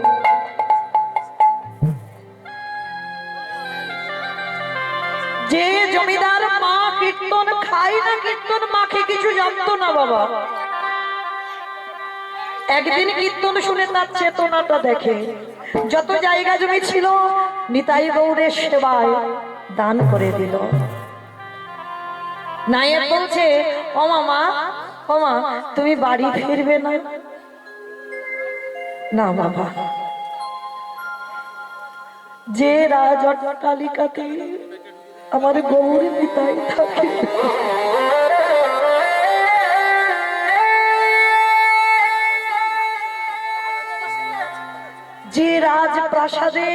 কীর্তন খায় না কীর্তন মাখে কিছু জানতো না বাবা। একদিন কীর্তন শুনে তার চেতনাটা দেখে, যত জায়গা জমি ছিল নিতাই গৌরের সেবায় দান করে দিল। নায়েব বলছে, ও মামা, ও মা, তুমি বাড়ি ফিরবে না? না বাবা, যে রাজ অট্টালিকাতে আমার গৌর নিতাই থাকে, যে রাজপ্রাসাদে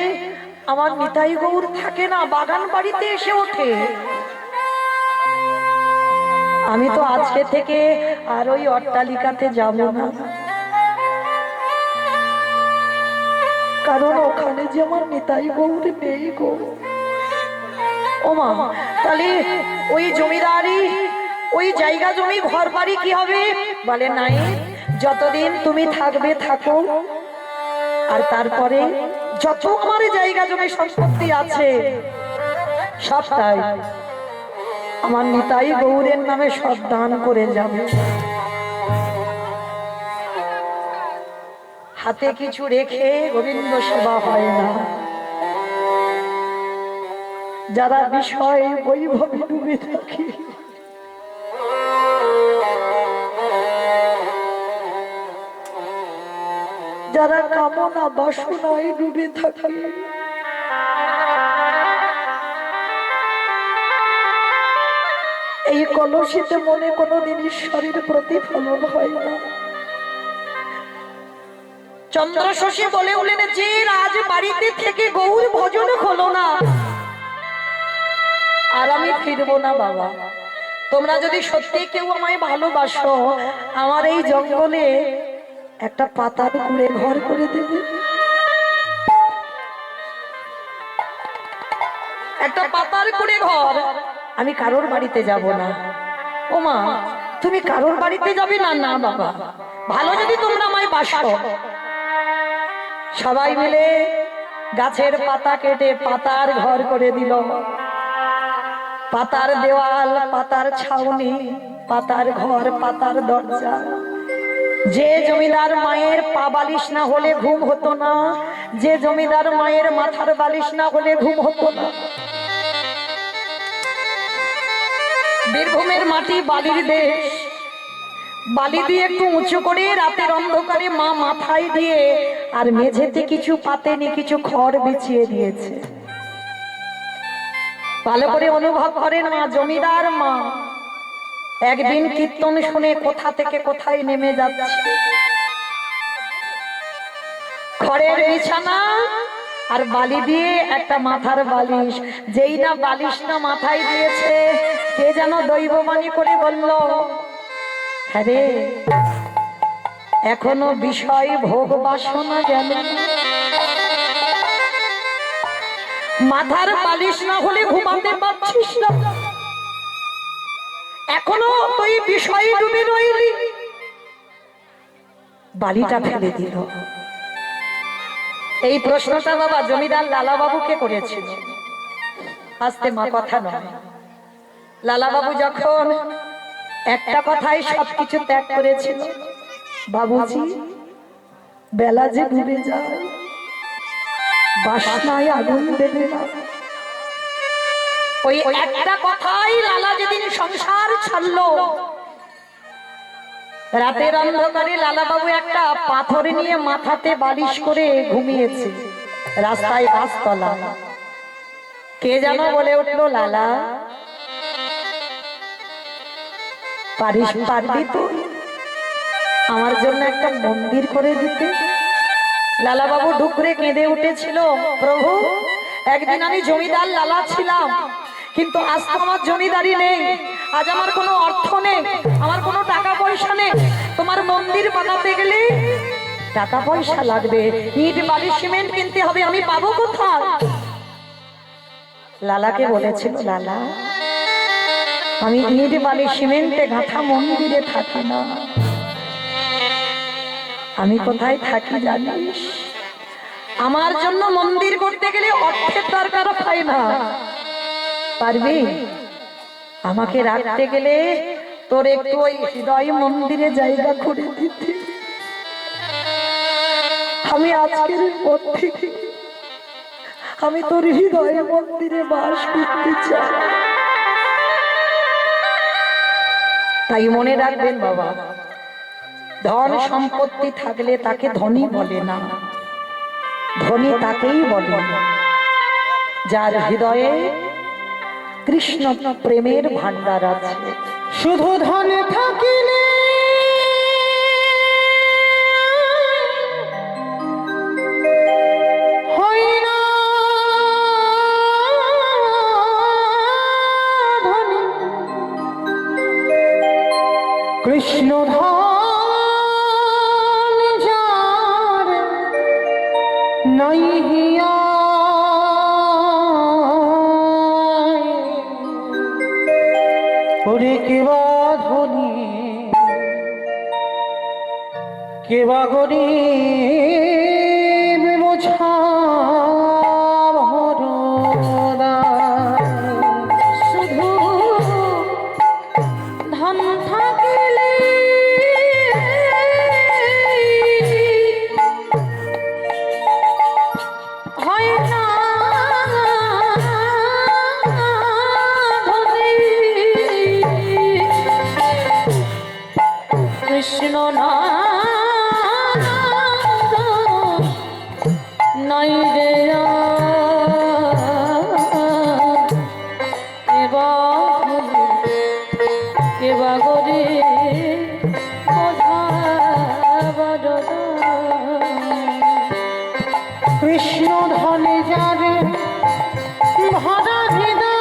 আমার নিতাই গৌর থাকে না, বাগান বাড়িতে এসে ওঠে, আমি তো আজকে থেকে আর ওই অট্টালিকাতে যাব না, কারণ ওখানে যে আমার নিতাই গৌর নেই গো। ও মা, তাহলে ওই জমিদারি, ওই জায়গা জমি ঘর বাড়ি কি হবে? বলে নাই, যতদিন তুমি থাকবে থাকো, আর তারপরে যত আমার জায়গা জমি সম্পত্তি আছে সবটাই আমার নিতাই গৌরের নামে সব দান করে যাবে। হাতে কিছু রেখে গোবিন্দ সেবা হয় না। যারা বিষয় বৈভবে ডুবে থাকে, যারা কামনা বাসনায় ডুবে থাকে, এই কলসিতে মনে কোনোদিন ঈশ্বরের প্রতিফলন হয় না। চন্দ্র শশী বলে উঠলেন, যে রাজ বাড়িতে থেকে গৌর ভজন হলো না, আর আমি ফিরবো না বাবা। তোমরা যদি সত্যি কেউ আমায় ভালোবাসো, আমার এই জঙ্গলে একটা পাতার কুড়ে ঘর করে দেবে, একটা পাতার কুড়ে ঘর। আমি কারোর বাড়িতে যাব না। ও মা, তুমি কারোর বাড়িতে যাবে না? না বাবা, ভালো যদি তোমরা আমায় বাসো। সবাই মিলে গাছের পাতা কেটে পাতার ঘর করে দিল, পাতার দেওয়াল, পাতার ছাউনি, পাতার ঘর, পাতার দরজা। যে জমিদার মায়ের পা বালিশ না হলে ঘুম হতো না, যে জমিদার মায়ের মাথার বালিশ না হলে ঘুম হতো না। বীরভূমের মাটি বালির দেশ, বালি দিয়ে একটু উঁচু করে রাতের অন্ধকারে মা মাথায় দিয়ে আর মেঝেতে কিছু পাতেনি, কিছু খড় বিছিয়ে দিয়েছে। ভালো করে অনুভব করেন মা, জমিদার মা একদিন কীর্তন শুনে কোথা থেকে কোথায় নেমে যাচ্ছে। খড়ের বিছানা আর বালি দিয়ে একটা মাথার বালিশ, যেই না বালিশ না মাথায় দিয়েছে, কে যেন দৈববাণী করে বলল, হ্যাঁ রে, এখনো বিষয় ভোগ বাসনা গেল না। মাথার বালিশ না হলে ঘুমাতে পারছিস না, এখনো তুই বিষয় ডুবে রইলি। বালিটা ফেলে দিল। এই প্রশ্নটা বাবা জমিদার লালাবাবুকে করেছিল। আস্তে মা, কথা নয়। লালাবাবু যখন একটা কথাই সবকিছু ত্যাগ করেছিল, বাবুজি বেলা যে ডুবে যায়, বাসনায় আগুন দেবে না। ওই একটা কথাই লালা যেদিন সংসার ছাড়লো, রাতের অন্ধকারে লালাবাবু একটা পাথর নিয়ে মাথাতে বালিশ করে ঘুমিয়েছে রাস্তায় গাছতলা। কে যেন বলে উঠলো, লালা পারবি তো আমার জন্য একটা মন্দির করে দিতে? লালাবাবু ডুকরে কেঁদে উঠেছিল, প্রভু একদিন আমি জমিদার লালা ছিলাম, কিন্তু আজ তো আমার জমিদারি নেই, আজ আমার কোনো অর্থ নেই, আমার কোনো টাকা পয়সা নেই। তোমার মন্দির বানাতে গেলে টাকা পয়সা লাগবে, ইট বালি সিমেন্ট কিনতে হবে, আমি পাবো কোথায়? লালাকে বলেছিল, লালা আমি ইট বালি সিমেন্টে গাঁথা মন্দিরে থাকি না, আমি কোথায় থাকি জানিস? আমার জন্য মন্দির করতে গেলে অর্থের দরকার হয় না। পারবি? আমাকে রাখতে গেলে তোর একটু ওই হৃদয় মন্দিরে জায়গা করে দিতে। আমি আজকের পর থেকে আমি তোর হৃদয় মন্দিরে বাস করতে চাই। তাই মনে রাখবেন বাবা, ধন সম্পত্তি থাকলে তাকে ধনী বলে না, ধনী তাকেই বলে যার হৃদয়ে কৃষ্ণ প্রেমের ভান্ডার আছে। শুধু ধন থাকিলে হয় না ধনী, কৃষ্ণ ধন যার নাই হিয়া ওরে কেবা ধনী কেবা গরিব বোঝা ভরা। শুধু ধন থাকিলে হয় না ধনী, কৃষ্ণ নাই রে কেবা কেবা গরে কৃষ্ণ ধনে যারে ভরা হৃদয়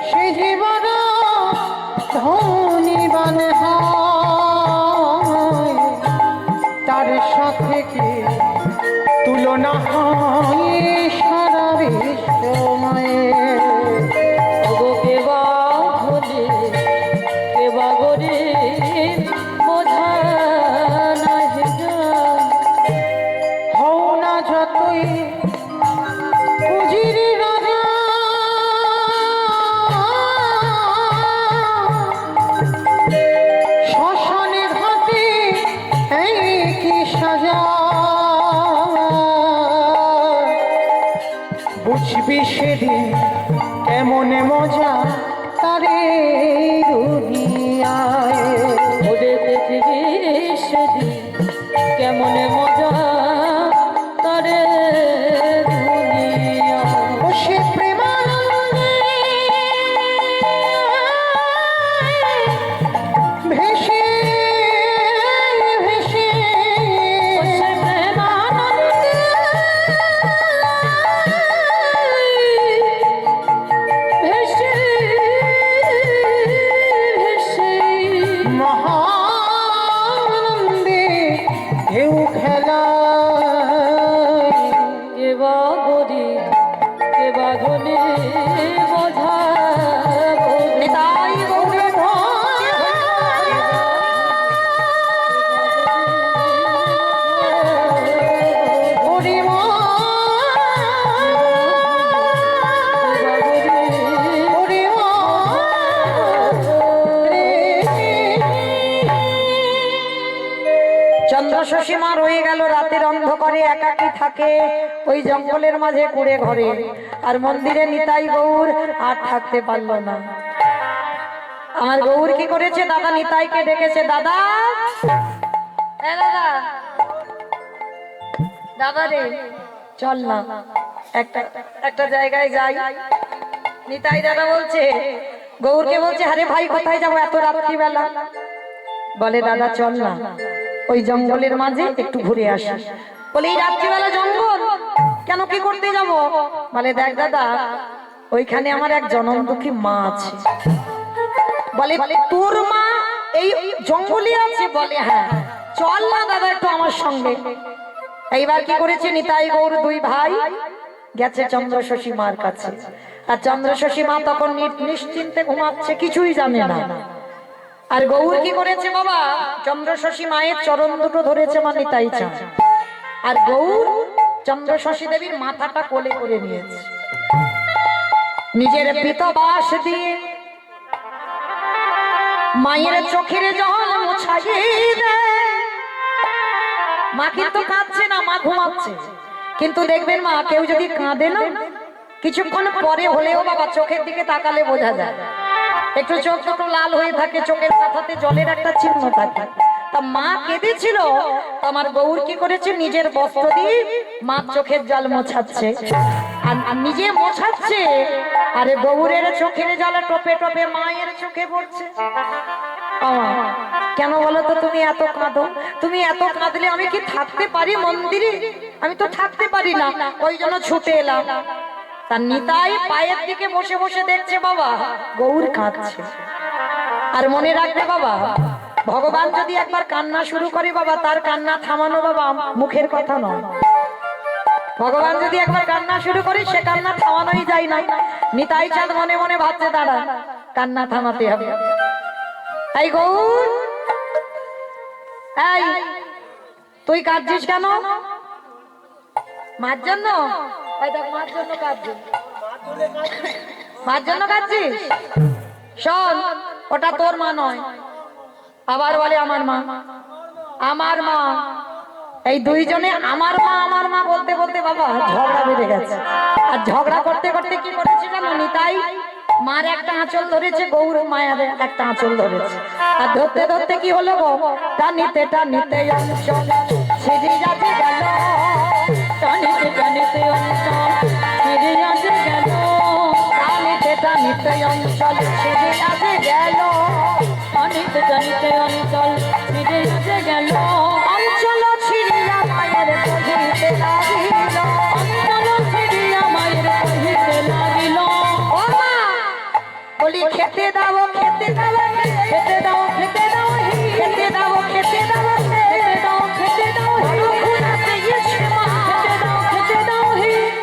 সে জীবন ধনীবান হয়, তার সাথে কি তুলনা হয় সারা বিশ্বময়ে। কেবা ধরে কেবা গরে বোঝা নাহি যায়। হও না যতই পুঁজির রাজা, শ্মশানে ঘাটে এই কি সাজা, বুঝবি সেদিন কেমন মজা তারে দুনিয়ায়। ওরে দেখবি সেদিন কেমন মজা তারে দুনিয়া। ও সে প্রেমানন্দে ভেসে ভেসে সে প্রেমানন্দে ভেসে ভেসে মহানন্দে ঢেউ খেলা কেবা গরি কেবা গনে বোঝা নিতাই গৌরে চন্দ্রশশী মা রয়ে গেল রাতের অন্ধকারে, একাকী থাকে ওই জঙ্গলের মাঝে কুড়ে ঘরে। আর মন্দিরে নিতাই গৌর আর থাকতে পারলো না। আমার গৌর কি করেছে, দাদা নিতাইকে ডেকেছে, দাদা এ দাদা, দাদা রে চল না একটা একটা জায়গায় যাই। নিতাই দাদা বলছে, গৌরকে বলছে, আরে ভাই কোথায় যাবো এত রাত্রিবেলা? বলে দাদা চল না ওই জঙ্গলের মাঝে একটু ঘুরে আসি। বলে এই রাত্রিবেলা জঙ্গল কেন, কি করতে যাব? বলে দেখ দাদা, ওইখানে আমার এক জনম দুঃখী মা আছে। বলে তোর মা এই জঙ্গলে আছে? বলে হ্যাঁ। চল না দাদা একটু আমার সঙ্গে। এইবার কি করেছে, নিতাই গৌর দুই ভাই গেছে চন্দ্রশশী মার কাছে। আর চন্দ্রশশী মা তখন নিশ্চিন্তে ঘুমাচ্ছে, কিছুই জানে না। আর গৌর কি করেছে বাবা, চন্দ্রশশী মায়ের চরণ দুটো ধরেছে, মা নিতাই চাঁদ। আর গৌর চন্দ্র শশী দেবীর মাথাটা কোলে করে নিয়েছে, নিজের পীতবাস দিয়ে মায়ের চোখের জল মোছাইয়ে দেয়। মা কিন্তু কাঁদছে না, মা ঘুমাচ্ছে। কিন্তু দেখবেন মা কেউ যদি কাঁদে না, কিছুক্ষণ পরে হলেও বাবা চোখের দিকে তাকালে বোঝা যায়, একটু চোখ দুটো লাল হয়ে থাকে, চোখের মাথাতে জলের একটা চিহ্ন থাকে। তা মা কেঁদেছিল, আমার গৌর কি করেছে, নিজের বস্ত্র দিয়ে মা চোখের জল মোছাচ্ছে, আর নিজে মোছাচ্ছে, আরে গৌরের চোখের জল টপে টপে মায়ের চোখে পড়ছে। কেন বলো তো তুমি এত কাঁদো? তুমি এত কাঁদলে আমি কি থাকতে পারি মন্দিরে? আমি তো থাকতে পারি না, ওই জন্য ছুটে এলাম। তার নিতাই পায়ের দিকে বসে বসে দেখছে বাবা গৌর কাঁদছে। আর মনে রাখবে বাবা, ভগবান যদি একবার কান্না শুরু করে বাবা, তার কান্না থামানো বাবা মুখের কথা নয়। ভগবান যদি একবার কান্না শুরু করে, সে কান্না থামানোই যায় না। নিতাই চাঁদ মনে মনে ভাবছে, দাঁড়া, কান্না থামাতে হবে। এই গৌর, এই তুই কাঁদছিস কেন? মার জন্য? মার জন্য কাঁদছিস? মার জন্য কাঁদছিস? শোন, ওটা তোর মা নয়। আবার বলে আমার মা, আমার মা। এই দুইজনে আমার মা বলতে বলতে বাবা ঝগড়া বেড়ে গেছে। আর ঝগড়া করতে করতে কি করেছে জানো? নিতাই মার একটা আঁচল ধরেছে, গৌর মায়ের একটা আঁচল ধরেছে। আর ধরতে ধরতে কি হলো গো, টানিতে টানিতে অঞ্চল ছিঁড়ে যাচ্ছে গেল, টানিতে টানিতে অঞ্চল ছিঁড়ে যাচ্ছে গেল, টানিতে টানিতে অঞ্চল ছিঁড়ে যাচ্ছে গেল, টানিতে টানিতে অঞ্চল ছিঁড়ে যাচ্ছে গেল, অঞ্চল ছিঁড়িয়া মায়ের কহিতে লাগিল, অঞ্চল ছিঁড়িয়া মায়ের কহিতে লাগিল। ও মা, বলি খেতে দাও